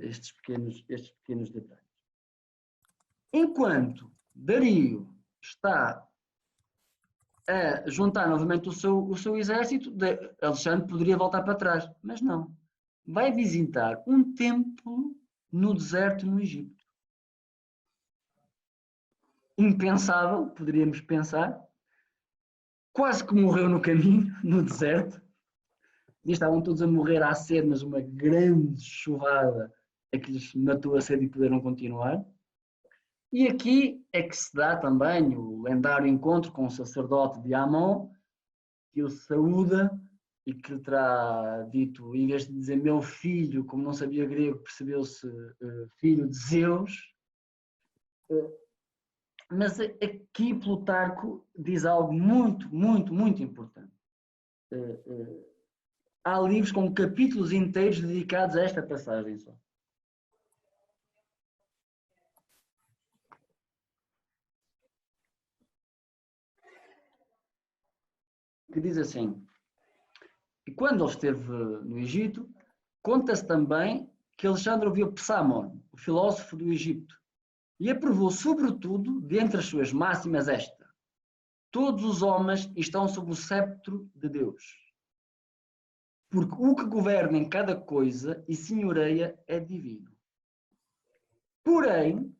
estes pequenos detalhes. Enquanto Dario está a juntar novamente o seu exército, Alexandre poderia voltar para trás, mas não. Vai visitar um templo no deserto no Egito. Impensável, poderíamos pensar. Quase que morreu no caminho, no deserto. E estavam todos a morrer à sede, mas uma grande chuvada é que lhes matou a sede e puderam continuar. E aqui é que se dá também o lendário encontro com o sacerdote de Amon, que o saúda e que lhe terá dito, em vez de dizer meu filho, como não sabia grego, percebeu-se filho de Zeus. Mas aqui Plutarco diz algo muito, muito, muito importante. Há livros com capítulos inteiros dedicados a esta passagem só. Que diz assim: e quando ele esteve no Egito, conta-se também que Alexandre ouviu Psamon, o filósofo do Egito, e aprovou sobretudo, dentre as suas máximas, esta: todos os homens estão sob o sceptro de Deus, porque o que governa em cada coisa e senhoreia é divino. Porém,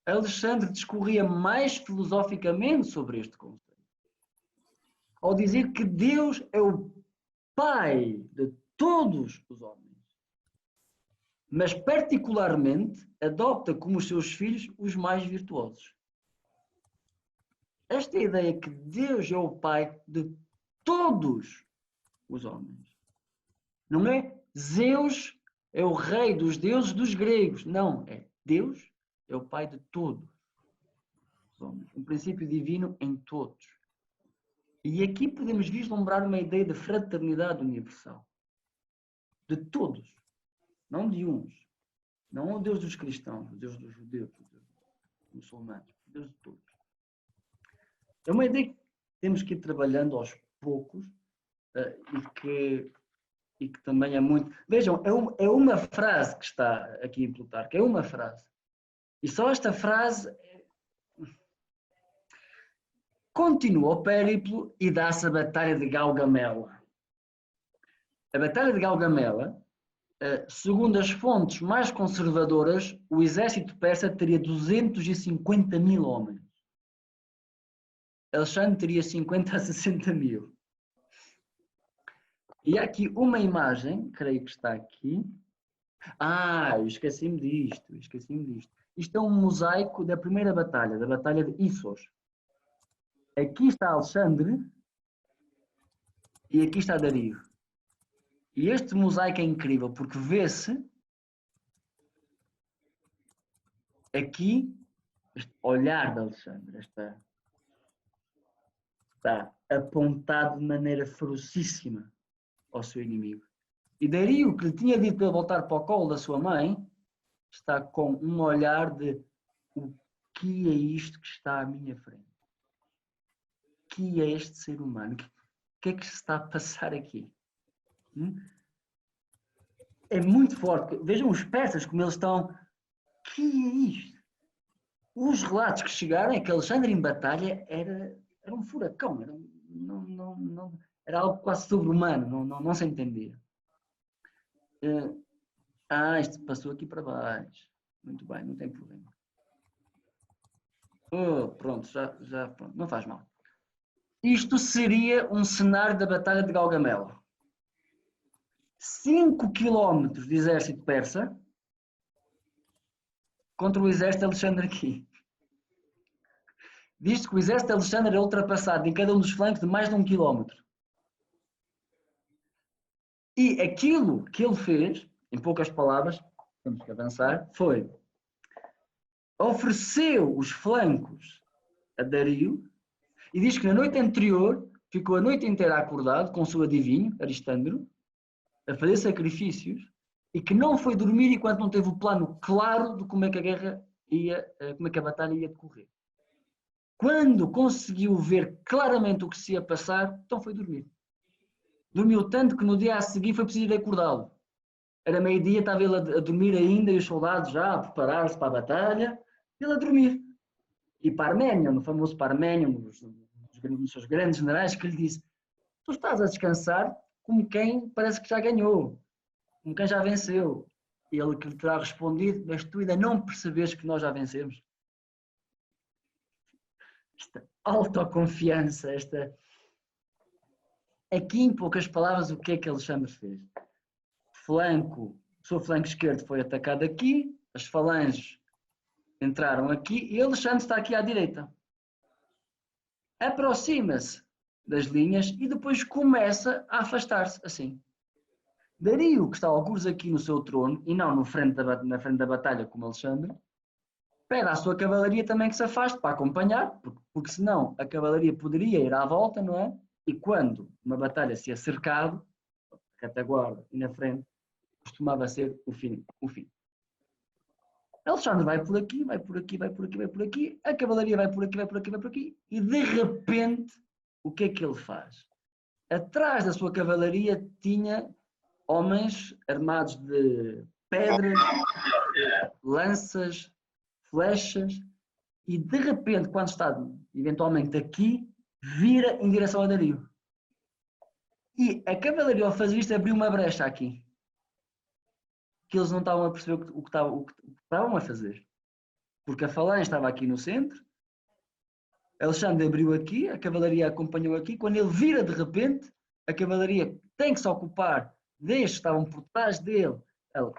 Alexandre discorria mais filosoficamente sobre este conceito, ao dizer que Deus é o Pai de todos os homens, mas particularmente adopta como os seus filhos os mais virtuosos. Esta é a ideia que Deus é o Pai de todos os homens. Não é Zeus é o rei dos deuses dos gregos. Não, é Deus é o Pai de todos os homens. Um princípio divino em todos. E aqui podemos vislumbrar uma ideia de fraternidade universal. De todos. Não de uns. Não o Deus dos cristãos, o Deus dos judeus, o Deus dos muçulmanos. O Deus de todos. É uma ideia que temos que ir trabalhando aos poucos e que também é muito... Vejam, é uma frase que está aqui em Plutarco. É uma frase. E só esta frase... Continua o périplo e dá-se a Batalha de Gaugamela. A Batalha de Gaugamela, segundo as fontes mais conservadoras, o exército persa teria 250 mil homens. Alexandre teria 50 a 60 mil. E há aqui uma imagem, creio que está aqui. Eu esqueci-me disto. Isto é um mosaico da primeira batalha, da Batalha de Issos. Aqui está Alexandre e aqui está Dario. E este mosaico é incrível porque vê-se aqui este olhar de Alexandre. Está apontado de maneira ferocíssima ao seu inimigo. E Dario, que lhe tinha dito para voltar para o colo da sua mãe, está com um olhar de o que é isto que está à minha frente? O que é este ser humano? O que é que se está a passar aqui? É muito forte. Vejam os persas como eles estão. O que é isto? Os relatos que chegaram é que Alexandre em batalha era um furacão. Era algo quase sobre-humano. Não se entendia. Isto passou aqui para baixo. Muito bem, não tem problema. Pronto, pronto, não faz mal. Isto seria um cenário da Batalha de Gaugamela. 5 quilómetros de exército persa contra o exército de Alexandre aqui. Diz-se que o exército de Alexandre é ultrapassado em cada um dos flancos de mais de 1 quilómetro. E aquilo que ele fez, em poucas palavras, temos que avançar, foi ofereceu os flancos a Dario e diz que na noite anterior ficou a noite inteira acordado com o seu adivinho, Aristandro, a fazer sacrifícios e que não foi dormir enquanto não teve o plano claro de como é que a guerra ia, como é que a batalha ia decorrer. Quando conseguiu ver claramente o que se ia passar, então foi dormir. Dormiu tanto que no dia a seguir foi preciso ir acordá-lo. Era meio-dia, estava ele a dormir ainda e os soldados já a preparar-se para a batalha, ele a dormir. E Parménion, no famoso Parménion, nos seus grandes generais, que lhe disse: tu estás a descansar como quem parece que já ganhou, como quem já venceu. E ele que lhe terá respondido: mas tu ainda não percebes que nós já vencemos? Esta autoconfiança, esta... Aqui, em poucas palavras, o que é que Alexandre fez? O seu flanco esquerdo foi atacado aqui, as falanges entraram aqui e Alexandre está aqui à direita. Aproxima-se das linhas e depois começa a afastar-se, assim. Dario, que está algures aqui no seu trono, e não na frente da batalha como Alexandre, pede à sua cavalaria também que se afaste para acompanhar, porque senão a cavalaria poderia ir à volta, não é? E quando uma batalha se ia cercado, a retaguarda e na frente, costumava ser o fim. Alexandre vai por aqui, vai por aqui, vai por aqui, vai por aqui, a cavalaria vai por aqui, vai por aqui, vai por aqui, e de repente, o que é que ele faz? Atrás da sua cavalaria tinha homens armados de pedras, lanças, flechas, e de repente, quando está eventualmente aqui, vira em direção a Dario. E a cavalaria, ao fazer isto, abriu uma brecha aqui. Que eles não estavam a perceber o que estavam a fazer. Porque a falange estava aqui no centro, Alexandre abriu aqui, a cavalaria acompanhou aqui, quando ele vira de repente, a cavalaria tem que se ocupar destes que estavam por trás dele,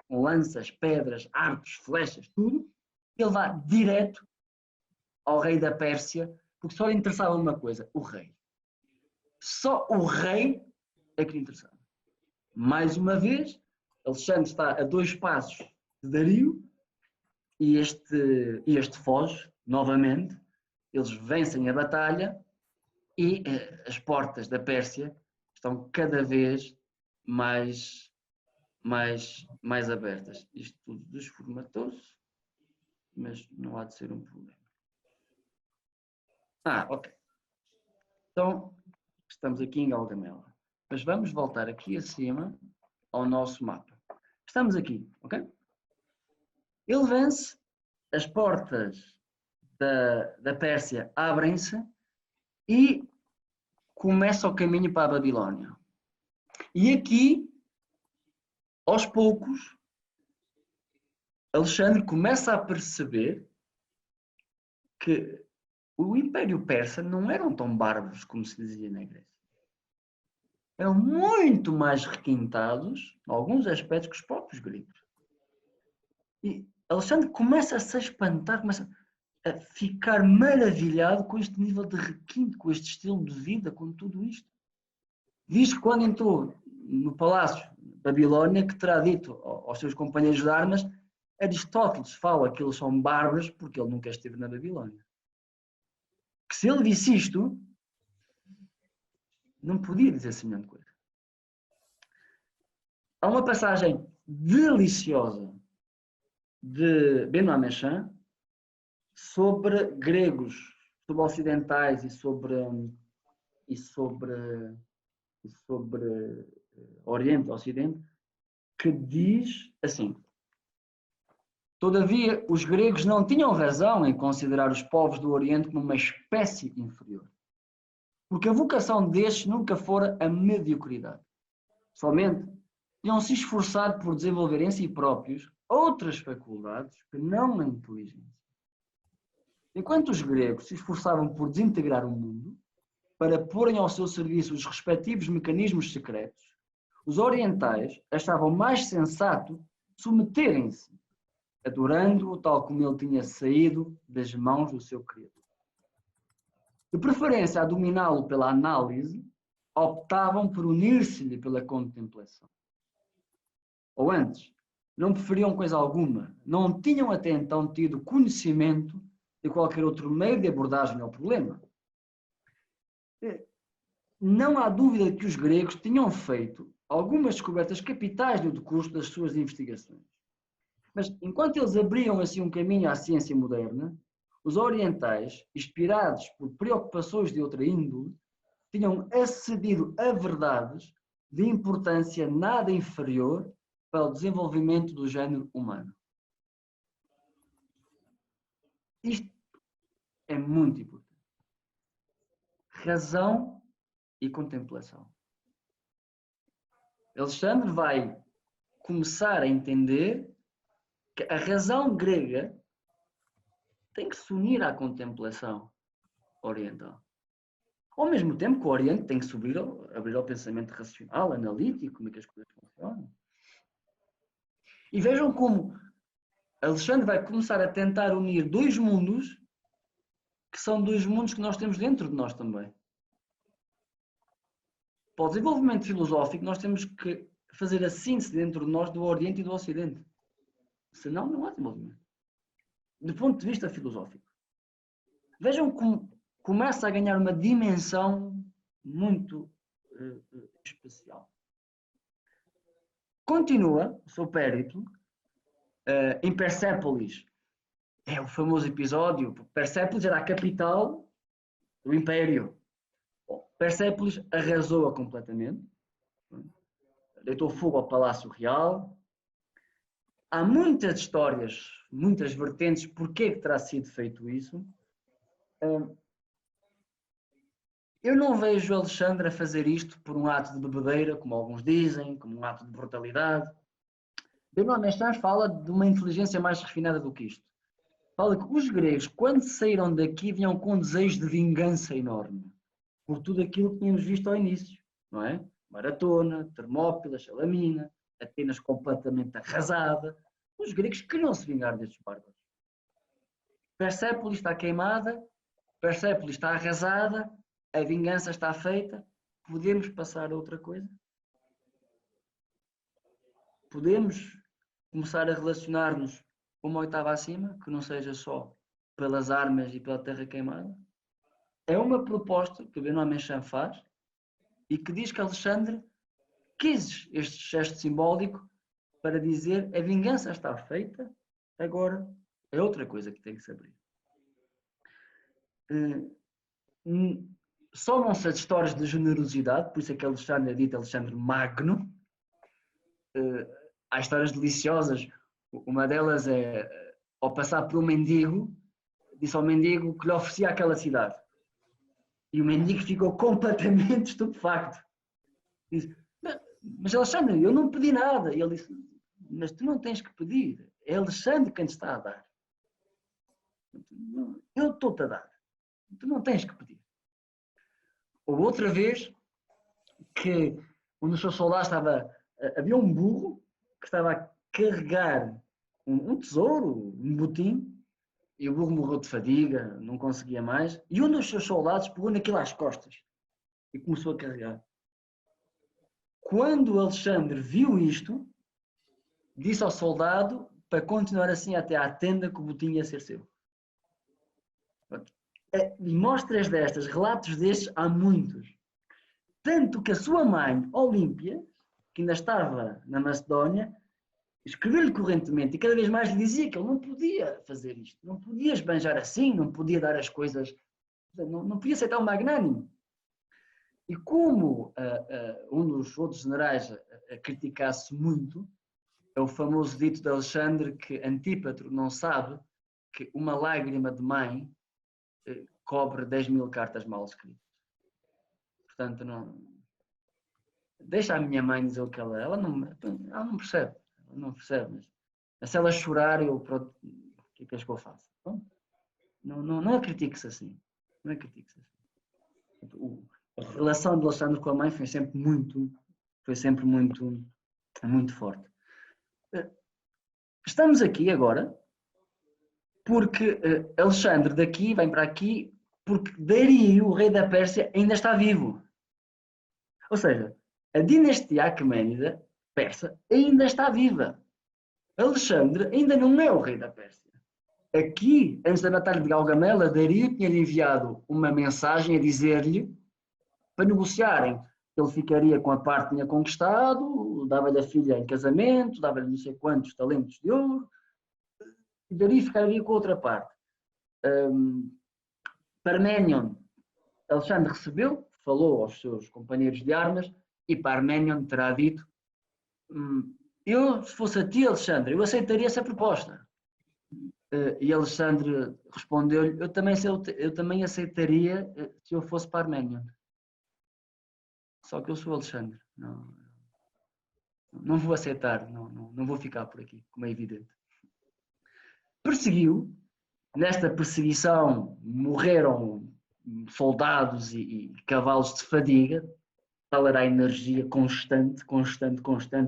com lanças, pedras, arcos, flechas, tudo, ele vai direto ao rei da Pérsia, porque só lhe interessava uma coisa, o rei. Só o rei é que lhe interessava. Mais uma vez, Alexandre está a 2 passos de Dario e este foge, novamente. Eles vencem a batalha e as portas da Pérsia estão cada vez mais abertas. Isto tudo desformatou-se, mas não há de ser um problema. Ok. Então, estamos aqui em Gaugamela. Mas vamos voltar aqui acima ao nosso mapa. Estamos aqui, ok? Ele vence, as portas da Pérsia abrem-se e começa o caminho para a Babilónia. E aqui, aos poucos, Alexandre começa a perceber que o Império Persa não eram tão bárbaros como se dizia na Grécia. Eram muito mais requintados, em alguns aspectos, que os próprios gregos. E Alexandre começa a se espantar, começa a ficar maravilhado com este nível de requinte, com este estilo de vida, com tudo isto. Diz que quando entrou no palácio de Babilónia, que terá dito aos seus companheiros de armas, Aristóteles fala que eles são bárbaros porque ele nunca esteve na Babilónia. Que se ele disse isto, não podia dizer semelhante coisa. Há uma passagem deliciosa de Benoît Méchain sobre gregos, sobre ocidentais e sobre Oriente e Ocidente, que diz assim: todavia, os gregos não tinham razão em considerar os povos do Oriente como uma espécie inferior, porque a vocação destes nunca fora a mediocridade. Somente tinham se esforçado por desenvolver em si próprios outras faculdades que não a inteligência. Enquanto os gregos se esforçavam por desintegrar o mundo, para porem ao seu serviço os respectivos mecanismos secretos, os orientais achavam mais sensato submeterem-se, adorando-o tal como ele tinha saído das mãos do seu Criador. De preferência a dominá-lo pela análise, optavam por unir-se-lhe pela contemplação. Ou antes, não preferiam coisa alguma, não tinham até então tido conhecimento de qualquer outro meio de abordagem ao problema. Não há dúvida de que os gregos tinham feito algumas descobertas capitais no decurso das suas investigações. Mas, enquanto eles abriam assim um caminho à ciência moderna, os orientais, inspirados por preocupações de outra índole, tinham acedido a verdades de importância nada inferior para o desenvolvimento do género humano. Isto é muito importante. Razão e contemplação. Alexandre vai começar a entender que a razão grega tem que se unir à contemplação oriental. Ao mesmo tempo que o Oriente tem que se abrir ao pensamento racional, analítico, como é que as coisas funcionam. E vejam como Alexandre vai começar a tentar unir dois mundos que são dois mundos que nós temos dentro de nós também. Para o desenvolvimento filosófico, nós temos que fazer a síntese dentro de nós do Oriente e do Ocidente. Senão, não há desenvolvimento. Do ponto de vista filosófico. Vejam como começa a ganhar uma dimensão muito especial. Continua o seu périplo em Persépolis. É o famoso episódio. Persépolis era a capital do Império. Persépolis arrasou-a completamente. Deitou fogo ao Palácio Real. Há muitas histórias, muitas vertentes, porque que terá sido feito isso. Eu não vejo Alexandre a fazer isto por um ato de bebedeira, como alguns dizem, como um ato de brutalidade. Benoît Mestras fala de uma inteligência mais refinada do que isto. Fala que os gregos, quando saíram daqui, vinham com um desejo de vingança enorme. Por tudo aquilo que tínhamos visto ao início, não é? Maratona, Termópila, Salamina, Atenas completamente arrasada. Os gregos queriam se vingar destes bárbaros. Persépolis está queimada, Persépolis está arrasada, a vingança está feita. Podemos passar a outra coisa? Podemos começar a relacionar-nos uma oitava acima, que não seja só pelas armas e pela terra queimada? É uma proposta que o Benoît Mestras faz e que diz que Alexandre quis este gesto simbólico para dizer a vingança está feita, agora é outra coisa que tem que se abrir. Somam-se as histórias de generosidade, por isso é que Alexandre é dito Alexandre Magno. Há histórias deliciosas, uma delas é, ao passar por um mendigo, disse ao mendigo que lhe oferecia aquela cidade. E o mendigo ficou completamente estupefacto. Disse, mas Alexandre, eu não pedi nada. E ele disse, mas tu não tens que pedir, é Alexandre quem te está a dar. Eu estou-te a dar, tu não tens que pedir. Ou outra vez, que um dos seus soldados havia um burro que estava a carregar um tesouro, um botim, e o burro morreu de fadiga, não conseguia mais, e um dos seus soldados pegou naquilo às costas e começou a carregar. Quando Alexandre viu isto, disse ao soldado para continuar assim até à tenda que o botim ia ser seu. E mostras destas, relatos destes, há muitos. Tanto que a sua mãe, Olímpia, que ainda estava na Macedónia, escreveu-lhe correntemente e cada vez mais lhe dizia que ele não podia fazer isto, não podia esbanjar assim, não podia dar as coisas, não podia ser tão magnânimo. E como um dos outros generais a criticasse muito, é o famoso dito de Alexandre que Antípatro não sabe que uma lágrima de mãe cobre 10.000 cartas mal escritas. Portanto, não... Deixa a minha mãe dizer o que ela não percebe. Não percebe, mas se ela chorar, pronto, o que é que eu faço? Bom, não a critiques assim. Não a critiques assim. A relação de Alexandre com a mãe foi sempre muito forte. Estamos aqui agora porque Alexandre daqui vem para aqui porque Dario, o rei da Pérsia, ainda está vivo. Ou seja, a dinastia aquemênida persa ainda está viva. Alexandre ainda não é o rei da Pérsia. Aqui, antes da batalha de Gaugamela, Dario tinha-lhe enviado uma mensagem a dizer-lhe para negociarem. Ele ficaria com a parte que tinha conquistado, dava-lhe a filha em casamento, dava-lhe não sei quantos talentos de ouro, e Dario ficaria com a outra parte. Parménion, Alexandre recebeu, falou aos seus companheiros de armas e Parménion terá dito: eu, se fosse a ti, Alexandre, eu aceitaria essa proposta. E Alexandre respondeu-lhe: eu também aceitaria se eu fosse Parménion. Só que eu sou Alexandre. Não vou aceitar, não vou ficar por aqui, como é evidente. Perseguiu. Nesta perseguição morreram soldados e cavalos de fadiga. Tal era a energia constante,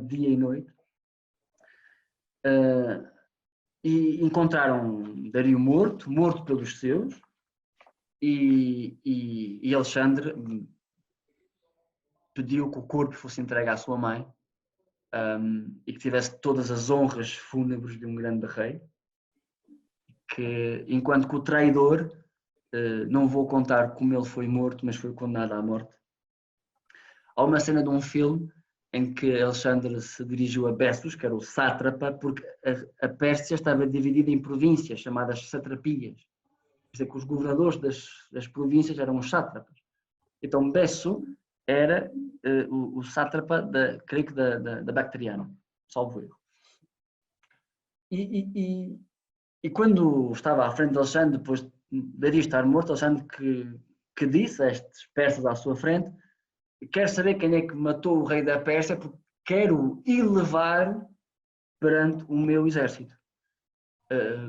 dia e noite. E encontraram Dario morto pelos seus, e Alexandre pediu que o corpo fosse entregue à sua mãe, e que tivesse todas as honras fúnebres de um grande rei. Enquanto que o traidor, não vou contar como ele foi morto, mas foi condenado à morte. Há uma cena de um filme em que Alexandre se dirigiu a Bessos, que era o sátrapa, porque a Pérsia estava dividida em províncias chamadas satrapias. Quer dizer que os governadores das províncias eram os sátrapas. Então Besso era o sátrapa, creio que da Bactriana, salvo erro. E quando estava à frente de Alexandre, depois de Dario estar morto, Alexandre que disse a estes persas à sua frente: quero saber quem é que matou o rei da Pérsia, porque quero elevar perante o meu exército.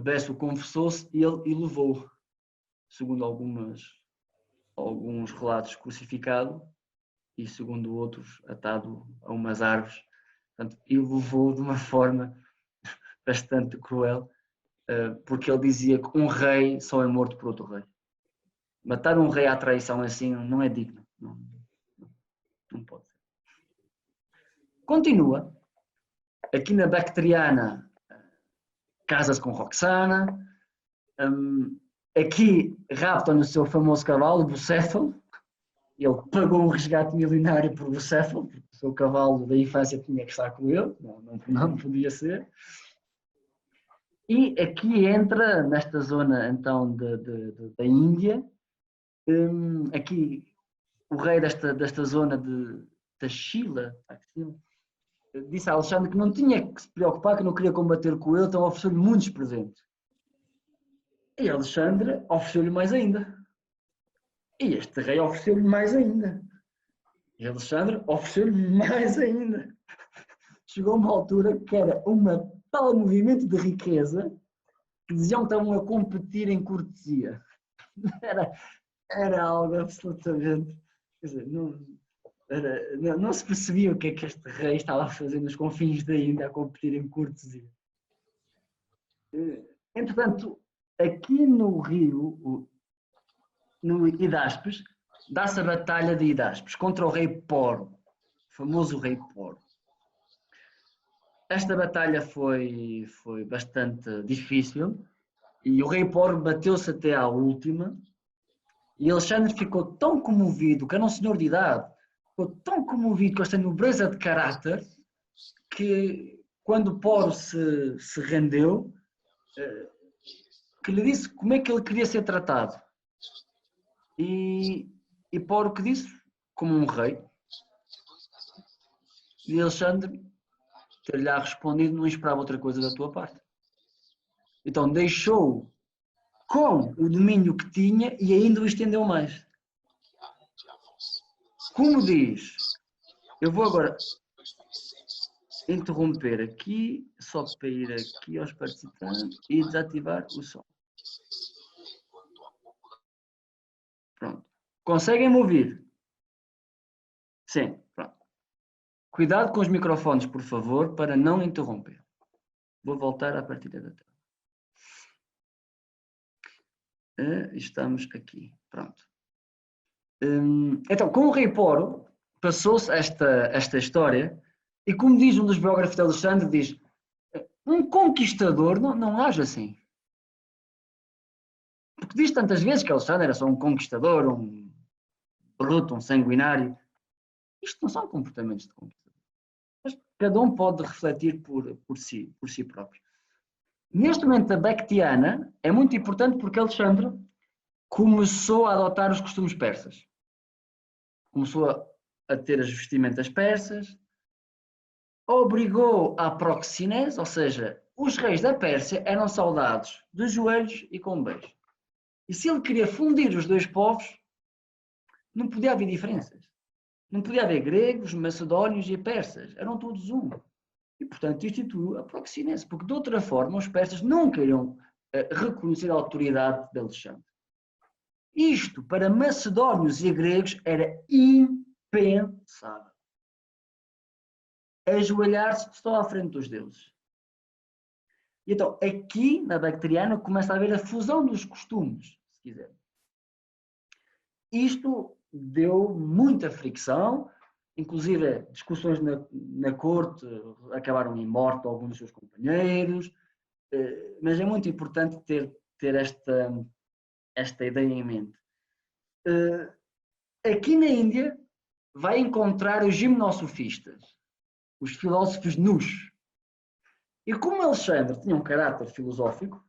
Besso confessou-se e ele elevou, segundo alguns relatos, crucificado, e segundo outros, atado a umas árvores. Portanto, elevou de uma forma bastante cruel, porque ele dizia que um rei só é morto por outro rei. Matar um rei à traição assim não é digno. Não pode ser. Continua. Aqui na Bactriana, casa-se com Roxana. Aqui raptam o seu famoso cavalo, Bucéfalo. Ele pagou um resgate milionário por Bucéfalo, porque o seu cavalo da infância tinha que estar com ele. Não podia ser. E aqui entra, nesta zona então da Índia, aqui o rei desta zona de Taxila disse a Alexandre que não tinha que se preocupar, que não queria combater com ele, então ofereceu-lhe muitos presentes. E Alexandre ofereceu-lhe mais ainda. E este rei ofereceu-lhe mais ainda. E Alexandre ofereceu-lhe mais ainda. Chegou a uma altura que era tal movimento de riqueza que diziam que estavam a competir em cortesia. Era algo absolutamente... Quer dizer, não se percebia o que é que este rei estava a fazer nos confins da Índia a competir em cortesia. Entretanto, aqui no Rio, no Hidaspes, dá-se a batalha de Hidaspes contra o rei Poro, o famoso rei Poro. Esta batalha foi bastante difícil e o rei Poro bateu-se até à última, e Alexandre ficou tão comovido, que era um senhor de idade, ficou tão comovido com esta nobreza de caráter, que quando Poro se rendeu, que lhe disse como é que ele queria ser tratado. E Poro que disse, como um rei. E Alexandre ter-lhe respondido: não esperava outra coisa da tua parte. Então deixou com o domínio que tinha e ainda o estendeu mais. Como diz, eu vou agora interromper aqui, só para ir aqui aos participantes e desativar o som. Pronto. Conseguem me ouvir? Sim, pronto. Cuidado com os microfones, por favor, para não interromper. Vou voltar à partida da tela. Estamos aqui. Pronto. Então, com o rei Poro, passou-se esta história, e como diz um dos biógrafos de Alexandre, diz: um conquistador não age assim. Porque diz tantas vezes que Alexandre era só um conquistador, um bruto, um sanguinário. Isto não são comportamentos de conquistador. Mas cada um pode refletir por si próprio. Neste momento, a Bactriana é muito importante porque Alexandre começou a adotar os costumes persas. Começou a ter as vestimentas persas, obrigou à proxinese, ou seja, os reis da Pérsia eram saudados de joelhos e com um beijo. E se ele queria fundir os dois povos, não podia haver diferenças. Não podia haver gregos, macedónios e persas. Eram todos um. E, portanto, instituiu a proxinese, porque de outra forma os persas nunca iriam reconhecer a autoridade de Alexandre. Isto, para macedónios e gregos, era impensável. Ajoelhar-se só à frente dos deuses. E então, aqui, na Bactriana, começa a haver a fusão dos costumes, se quiser. Isto deu muita fricção, inclusive discussões na corte acabaram em morte alguns dos seus companheiros, mas é muito importante ter esta ideia em mente. Aqui na Índia vai encontrar os gimnosofistas, os filósofos nus. E como Alexandre tinha um caráter filosófico,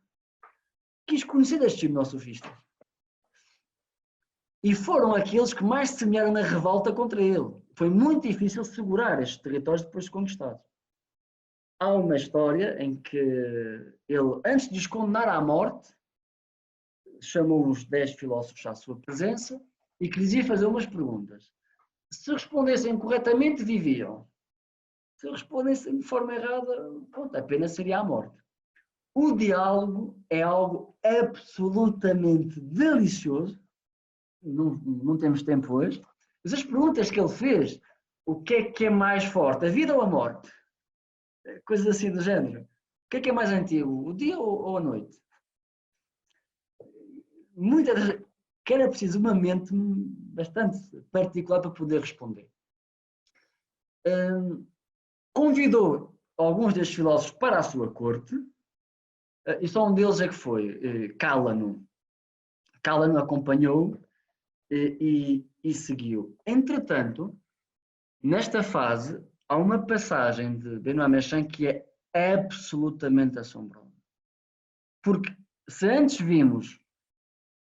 quis conhecer estes gimnosofistas. E foram aqueles que mais semearam na revolta contra ele. Foi muito difícil segurar estes territórios depois de conquistados. Há uma história em que ele, antes de os condenar à morte, chamou os 10 filósofos à sua presença e que lhes ia fazer umas perguntas. Se respondessem corretamente, viviam. Se respondessem de forma errada, pronto, a pena seria a morte. O diálogo é algo absolutamente delicioso. Não temos tempo hoje, mas as perguntas que ele fez, o que é mais forte, a vida ou a morte? Coisas assim do género. O que é mais antigo, o dia ou a noite? Muitas vezes, que era preciso uma mente bastante particular para poder responder. Convidou alguns destes filósofos para a sua corte, e só um deles é que foi, Cálano. Cálano acompanhou e seguiu. Entretanto, nesta fase, há uma passagem de Benoît Merchan que é absolutamente assombrosa. Porque se antes vimos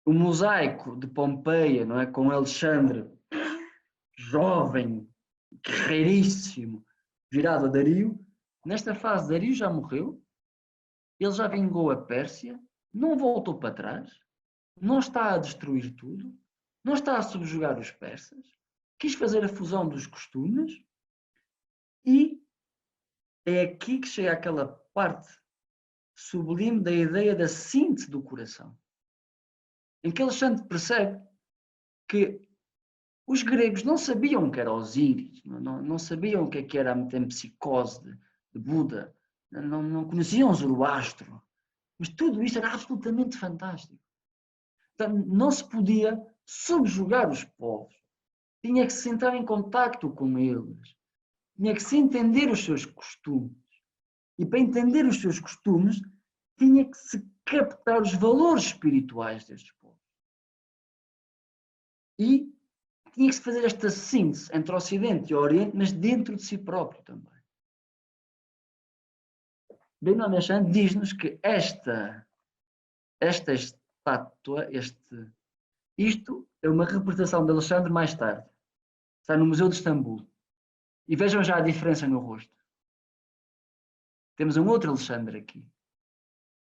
o mosaico de Pompeia, não é, com Alexandre, jovem, guerreiríssimo, virado a Dario, nesta fase Dario já morreu, ele já vingou a Pérsia, não voltou para trás, não está a destruir tudo, não está a subjugar os persas, quis fazer a fusão dos costumes e é aqui que chega aquela parte sublime da ideia da síntese do coração, em que Alexandre percebe que os gregos não sabiam o que era Osíris, não sabiam o que era a metempsicose de Buda, não conheciam Zoroastro, mas tudo isto era absolutamente fantástico. Então, não se podia subjugar os povos, tinha que se entrar em contacto com eles, tinha que se entender os seus costumes. E para entender os seus costumes, tinha que se captar os valores espirituais destes povos. E tinha que se fazer esta síntese entre o Ocidente e o Oriente, mas dentro de si próprio também. Benoît Merchan diz-nos que esta estátua, isto é uma representação de Alexandre mais tarde. Está no Museu de Istambul. E vejam já a diferença no rosto. Temos um outro Alexandre aqui.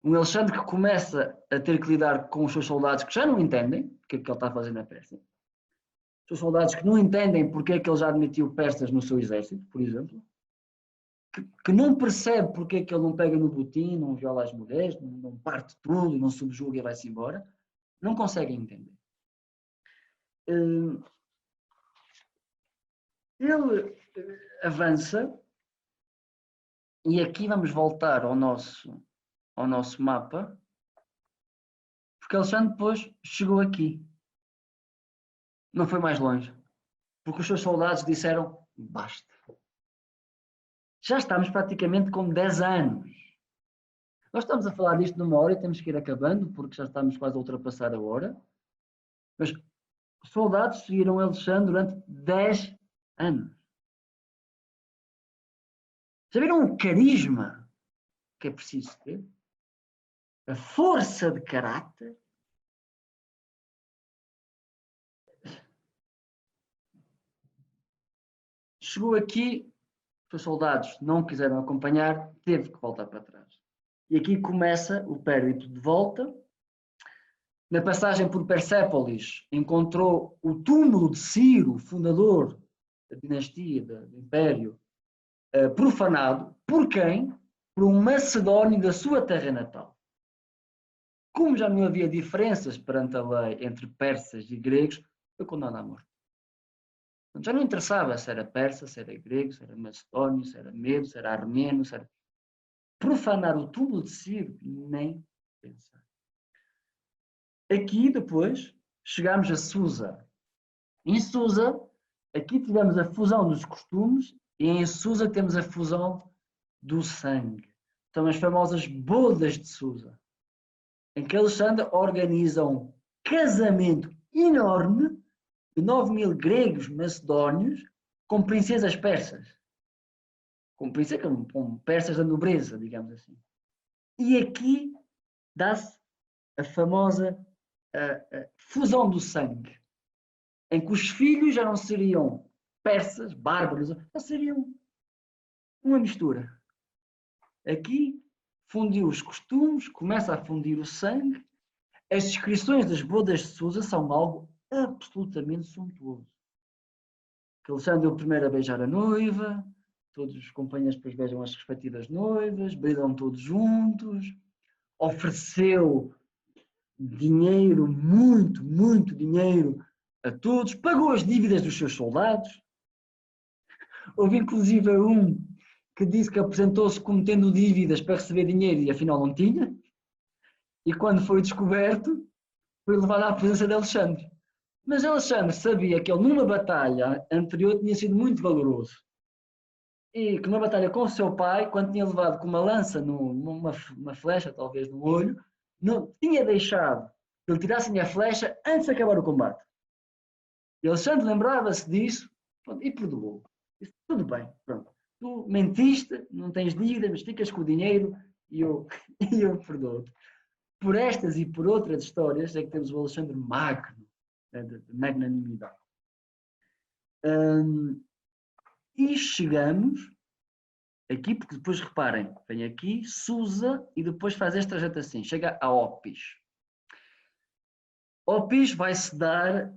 Um Alexandre que começa a ter que lidar com os seus soldados que já não entendem o que é que ele está a fazer na Pérsia. Os seus soldados que não entendem porque é que ele já admitiu persas no seu exército, por exemplo. Que não percebe porque é que ele não pega no botim, não viola as mulheres, não parte tudo, não subjuga e vai-se embora. Não conseguem entender. Ele avança e aqui vamos voltar ao nosso mapa, porque Alexandre depois chegou aqui. Não foi mais longe, porque os seus soldados disseram basta. Já estamos praticamente com 10 anos. Nós estamos a falar disto numa hora e temos que ir acabando, porque já estamos quase a ultrapassar a hora. Mas os soldados seguiram Alexandre durante 10 anos. Já viram o carisma que é preciso ter? a força de caráter, chegou aqui, os soldados não quiseram acompanhar, teve que voltar para trás. E aqui começa o périplo de volta. Na passagem por Persépolis, encontrou o túmulo de Ciro, fundador da dinastia, do império, profanado. Por quem? Por um macedónio da sua terra natal. Como já não havia diferenças perante a lei entre persas e gregos, foi condenado à morte. Já não interessava se era persa, se era grego, se era macedónio, se era medo, se era armênio, se era... Profanar o túmulo de Ciro, nem pensar. Aqui, depois, chegamos a Susa. Em Susa, aqui tivemos a fusão dos costumes e em Susa temos a fusão do sangue. São as famosas bodas de Susa, em que Alexandre organiza um casamento enorme de 9.000 gregos macedónios com princesas persas. Com persas da nobreza, digamos assim. E aqui dá-se a famosa fusão do sangue, em que os filhos já não seriam persas, bárbaros, já seriam uma mistura. Aqui fundiu os costumes, começa a fundir o sangue. As descrições das bodas de Susa são algo absolutamente suntuoso. Que Alexandre deu primeiro a beijar a noiva, todos os companheiros depois beijam as respectivas noivas, beijam todos juntos, ofereceu dinheiro, muito dinheiro a todos, pagou as dívidas dos seus soldados. Houve inclusive um que disse que apresentou-se como tendo dívidas para receber dinheiro e afinal não tinha. E quando foi descoberto, foi levado à presença de Alexandre. Mas Alexandre sabia que ele numa batalha anterior tinha sido muito valoroso. E que numa batalha com o seu pai, quando tinha levado com uma lança, uma flecha talvez no olho, não tinha deixado que ele tirassem a flecha antes de acabar o combate. E Alexandre lembrava-se disso, pronto, e perdoou. Disse, tudo bem, pronto. Tu mentiste, não tens dívida, mas ficas com o dinheiro e eu perdoo-te. Por estas e por outras histórias é que temos o Alexandre Magno, de magnanimidade. E chegamos aqui, porque depois reparem, vem aqui, Susa, e depois faz este trajeto assim, chega a Opis. Opis vai-se dar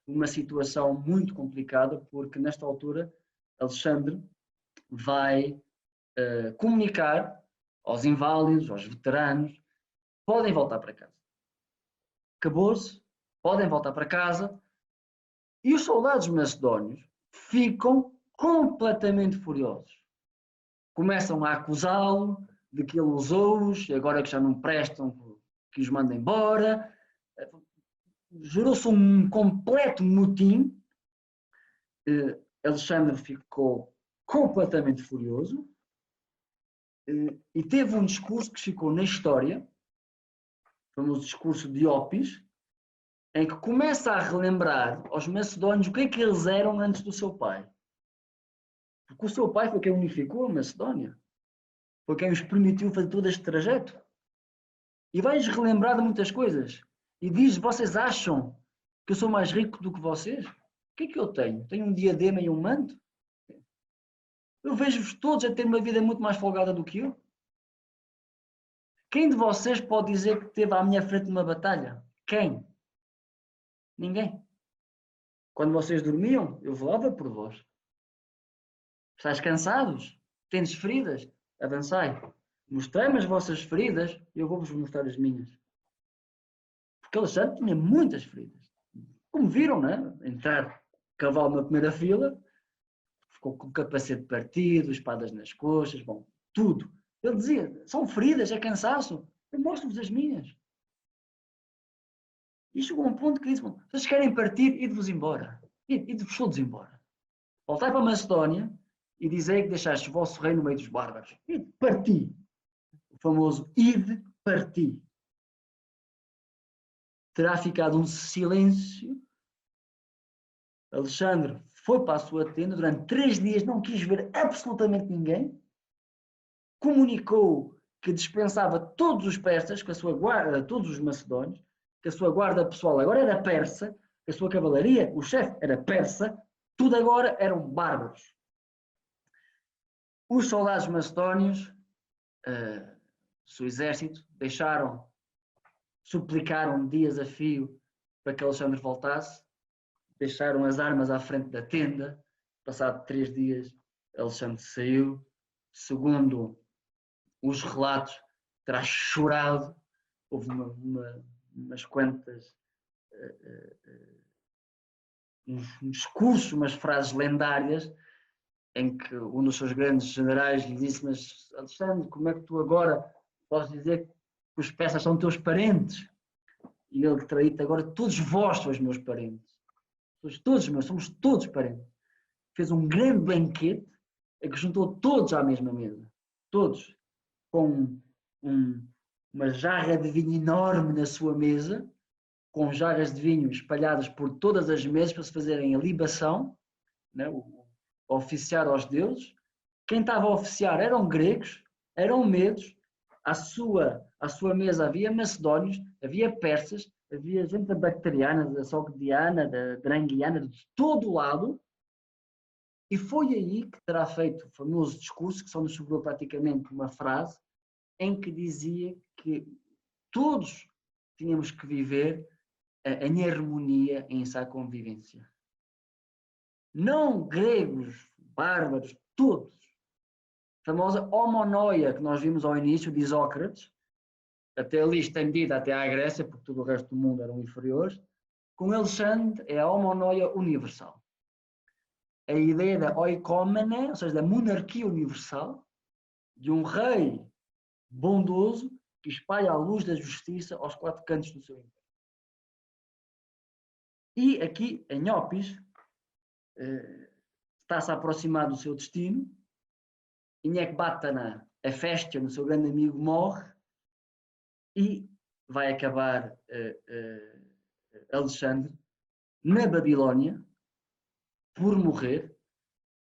uma situação muito complicada, porque nesta altura Alexandre vai comunicar aos inválidos, aos veteranos, podem voltar para casa. Acabou-se, podem voltar para casa, e os soldados macedónios ficam completamente furiosos. Começam a acusá-lo de que ele usou-os, e agora que já não prestam, que os manda embora. Gerou-se um completo motim. Alexandre ficou completamente furioso e teve um discurso que ficou na história, o famoso discurso de Opis, em que começa a relembrar aos macedónios o que é que eles eram antes do seu pai. Porque o seu pai foi quem unificou a Macedónia, foi quem os permitiu fazer todo este trajeto. E vai-lhes relembrar de muitas coisas. E diz, vocês acham que eu sou mais rico do que vocês? O que é que eu tenho? Tenho um diadema e um manto? Eu vejo-vos todos a ter uma vida muito mais folgada do que eu. Quem de vocês pode dizer que esteve à minha frente numa batalha? Quem? Ninguém. Quando vocês dormiam, eu velava por vós. Estáis cansados? Tendes feridas? Avançai. Mostrei-me as vossas feridas e eu vou-vos mostrar as minhas. Porque Alexandre tinha muitas feridas. Como viram, né? Entrar cavalo na primeira fila, ficou com o capacete partido, espadas nas coxas, bom, tudo. Ele dizia, são feridas, é cansaço. Eu mostro-vos as minhas. E chegou a um ponto que disse, bom, vocês querem partir, ide-vos embora. Ide-vos todos embora. Voltai para a Macedónia e dizei que deixaste o vosso reino no meio dos bárbaros. Ide, parti. O famoso ide, parti. Terá ficado um silêncio. Alexandre foi para a sua tenda, durante 3 dias não quis ver absolutamente ninguém. Comunicou que dispensava todos os persas, com a sua guarda, todos os macedónios, que a sua guarda pessoal agora era persa, que a sua cavalaria, o chefe era persa, tudo agora eram bárbaros. Os soldados macedónios, o seu exército, suplicaram dias a fio para que Alexandre voltasse, deixaram as armas à frente da tenda. Passado 3 dias, Alexandre saiu. Segundo os relatos, terá chorado. Houve umas quantas um discurso, umas frases lendárias, em que um dos seus grandes generais lhe disse: mas Alexandre, como é que tu agora podes dizer que os persas são teus parentes? E ele traíte: agora todos vós sois meus parentes. Somos todos parentes. Fez um grande banquete em que juntou todos à mesma mesa. Todos, com uma jarra de vinho enorme na sua mesa, com jarras de vinho espalhadas por todas as mesas para se fazerem a libação, né? A oficiar aos deuses. Quem estava a oficiar eram gregos, eram medos. À sua mesa havia macedónios, havia persas, havia gente da Bactriana, da Sogdiana, da Drangiana, de todo o lado. E foi aí que terá feito o famoso discurso, que só nos sobrou praticamente uma frase, em que dizia que todos tínhamos que viver em harmonia, em essa convivência. Não gregos, bárbaros, todos. A famosa homonoia que nós vimos ao início de Isócrates, até ali estendida até à Grécia, porque todo o resto do mundo eram inferiores. Com Alexandre é a homonoia universal. A ideia da oikomene, ou seja, da monarquia universal, de um rei bondoso que espalha a luz da justiça aos 4 cantos do seu império. E aqui, em Opis, está-se a aproximar do seu destino. Em Ecbátana, a Féstia, o seu grande amigo, morre e vai acabar Alexandre na Babilónia por morrer.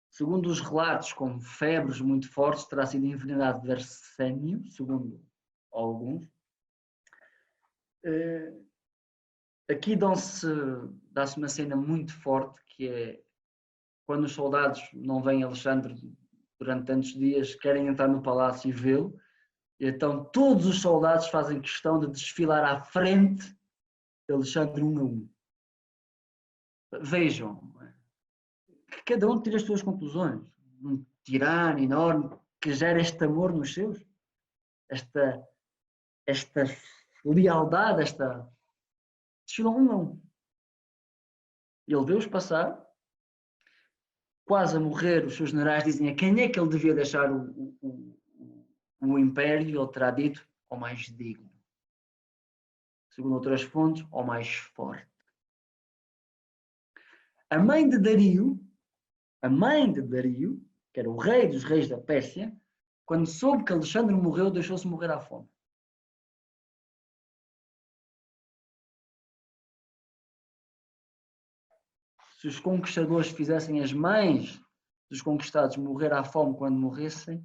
Segundo os relatos, com febres muito fortes, terá sido envenenado de arsênio, segundo alguns. Aqui dá-se uma cena muito forte, que é quando os soldados não veem Alexandre durante tantos dias, querem entrar no palácio e vê-lo, e então todos os soldados fazem questão de desfilar à frente de Alexandre um a um. Vejam, que cada um tira as suas conclusões. Um tirano enorme que gera este amor nos seus, esta lealdade, desfilam um a um. Ele vê-os passar, quase a morrer. Os seus generais dizem a quem é que ele devia deixar o império, e ele terá dito: ao mais digno. Segundo outras fontes, ao mais forte. A mãe de Dario, que era o rei dos reis da Pérsia, quando soube que Alexandre morreu, deixou-se morrer à fome. Se os conquistadores fizessem as mães dos conquistados morrer à fome quando morressem,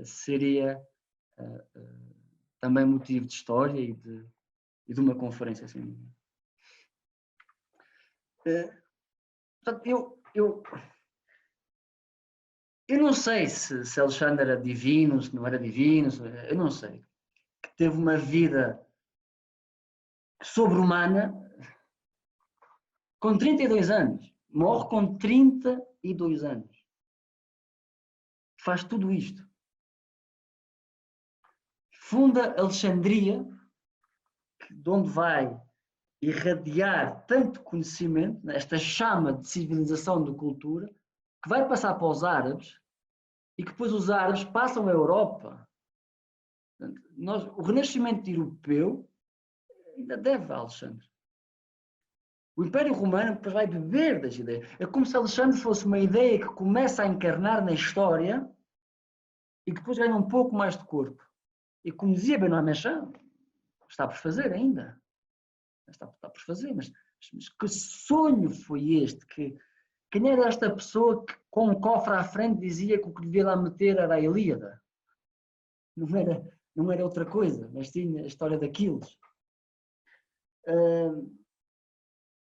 seria também motivo de história e de uma conferência assim. Portanto, eu não sei se Alexandre era divino, se não era divino, eu não sei. Que teve uma vida sobre-humana com 32 anos. Morre com 32 anos. Faz tudo isto. Funda Alexandria, de onde vai irradiar tanto conhecimento, esta chama de civilização, de cultura, que vai passar para os árabes e que depois os árabes passam à Europa. O renascimento europeu ainda deve a Alexandre. O Império Romano depois vai beber das ideias. É como se Alexandre fosse uma ideia que começa a encarnar na história e que depois ganha um pouco mais de corpo. E como dizia Benoît Méchan, está por fazer ainda. Está por fazer, mas que sonho foi este? Quem era esta pessoa que, com um cofre à frente, dizia que o que devia lá meter era a Ilíada? Não não era outra coisa, mas sim a história de Aquiles.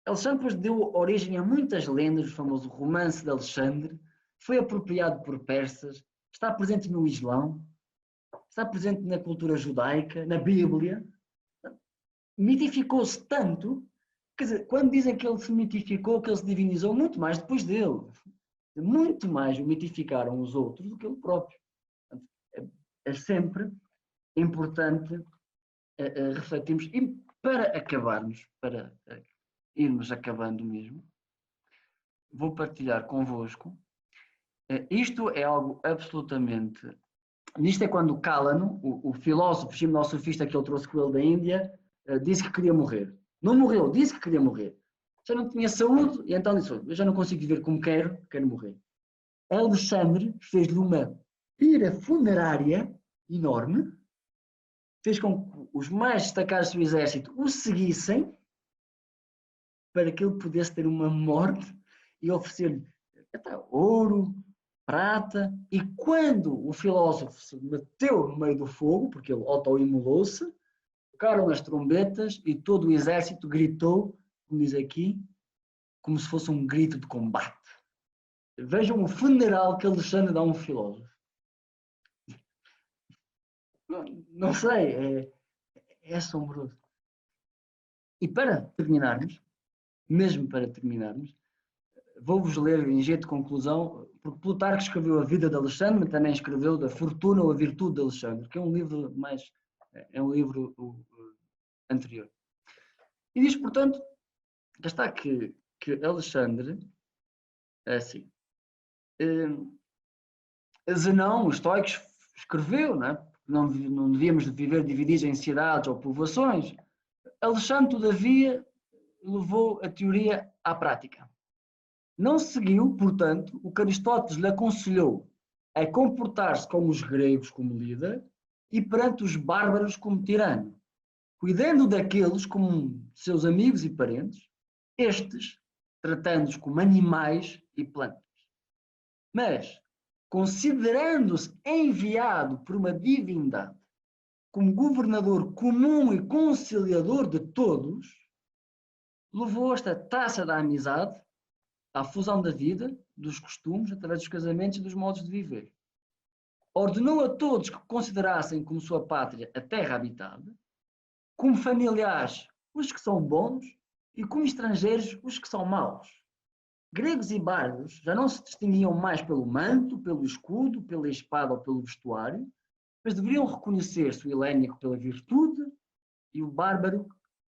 Alexandre depois deu origem a muitas lendas, o famoso romance de Alexandre, foi apropriado por persas, está presente no Islão, está presente na cultura judaica, na Bíblia. Mitificou-se tanto, quer dizer, quando dizem que ele se mitificou, que ele se divinizou, muito mais depois dele. Muito mais o mitificaram os outros do que ele próprio. É sempre importante refletirmos. E para acabarmos, para irmos acabando mesmo, vou partilhar convosco. Isto é algo absolutamente... Isto é quando Calano, o filósofo gimnosofista que ele trouxe com ele da Índia, disse que queria morrer. Não morreu, disse que queria morrer. Já não tinha saúde e então disse, eu já não consigo viver como quero morrer. Alexandre fez-lhe uma pira funerária enorme, fez com que os mais destacados do exército o seguissem para que ele pudesse ter uma morte e oferecer-lhe ouro, prata, e quando o filósofo se meteu no meio do fogo, porque ele autoimolou-se, tocaram as trombetas e todo o exército gritou, como diz aqui, como se fosse um grito de combate. Vejam o funeral que Alexandre dá a um filósofo. Não sei, é assombroso. E para terminarmos, mesmo para terminarmos, vou-vos ler em jeito de conclusão, porque Plutarco escreveu a vida de Alexandre, mas também escreveu da fortuna ou a virtude de Alexandre, que é um livro anterior. E diz, portanto, já está que Alexandre, assim, Zenão, os estoicos, escreveu, não devíamos viver divididos em cidades ou povoações. Alexandre, todavia, levou a teoria à prática. Não seguiu, portanto, o que Aristóteles lhe aconselhou a comportar-se como os gregos como líder e perante os bárbaros como tirano, cuidando daqueles como seus amigos e parentes, estes tratando-os como animais e plantas. Mas, considerando-se enviado por uma divindade como governador comum e conciliador de todos, levou esta taça da amizade à fusão da vida, dos costumes, através dos casamentos e dos modos de viver. Ordenou a todos que considerassem como sua pátria a terra habitada, como familiares os que são bons e como estrangeiros os que são maus. Gregos e bárbaros já não se distinguiam mais pelo manto, pelo escudo, pela espada ou pelo vestuário, mas deveriam reconhecer-se o helénico pela virtude e o bárbaro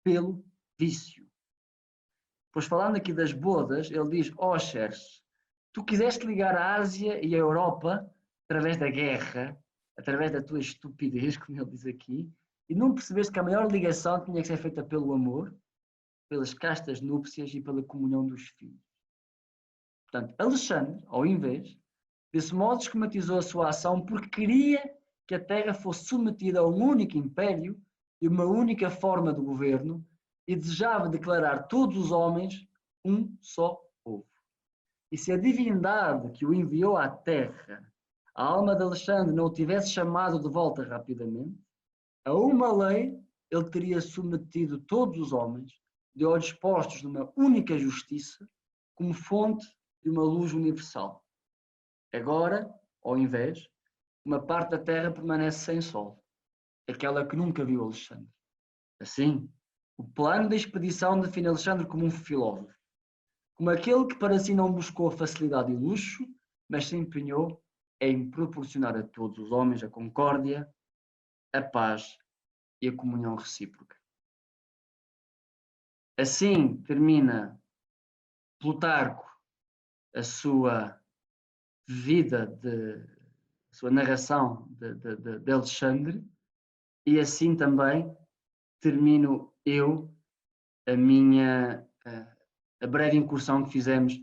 pelo vício. Pois falando aqui das bodas, ele diz, Xerxes, tu quiseste ligar a Ásia e a Europa através da guerra, através da tua estupidez, como ele diz aqui, e não percebeste que a maior ligação tinha que ser feita pelo amor, pelas castas núpcias e pela comunhão dos filhos. Portanto, Alexandre, ao invés, desse modo esquematizou a sua ação porque queria que a terra fosse submetida a um único império e uma única forma de governo, e desejava declarar todos os homens um só povo. E se a divindade que o enviou à terra, a alma de Alexandre, não o tivesse chamado de volta rapidamente, a uma lei ele teria submetido todos os homens, de olhos postos numa única justiça, como fonte de uma luz universal. Agora, ao invés, uma parte da terra permanece sem sol, aquela que nunca viu Alexandre. Assim, o plano da expedição define Alexandre como um filósofo, como aquele que para si não buscou a facilidade e luxo, mas se empenhou em proporcionar a todos os homens a concórdia, a paz e a comunhão recíproca. Assim termina Plutarco a sua vida, a sua narração de Alexandre, e assim também termino eu a breve incursão que fizemos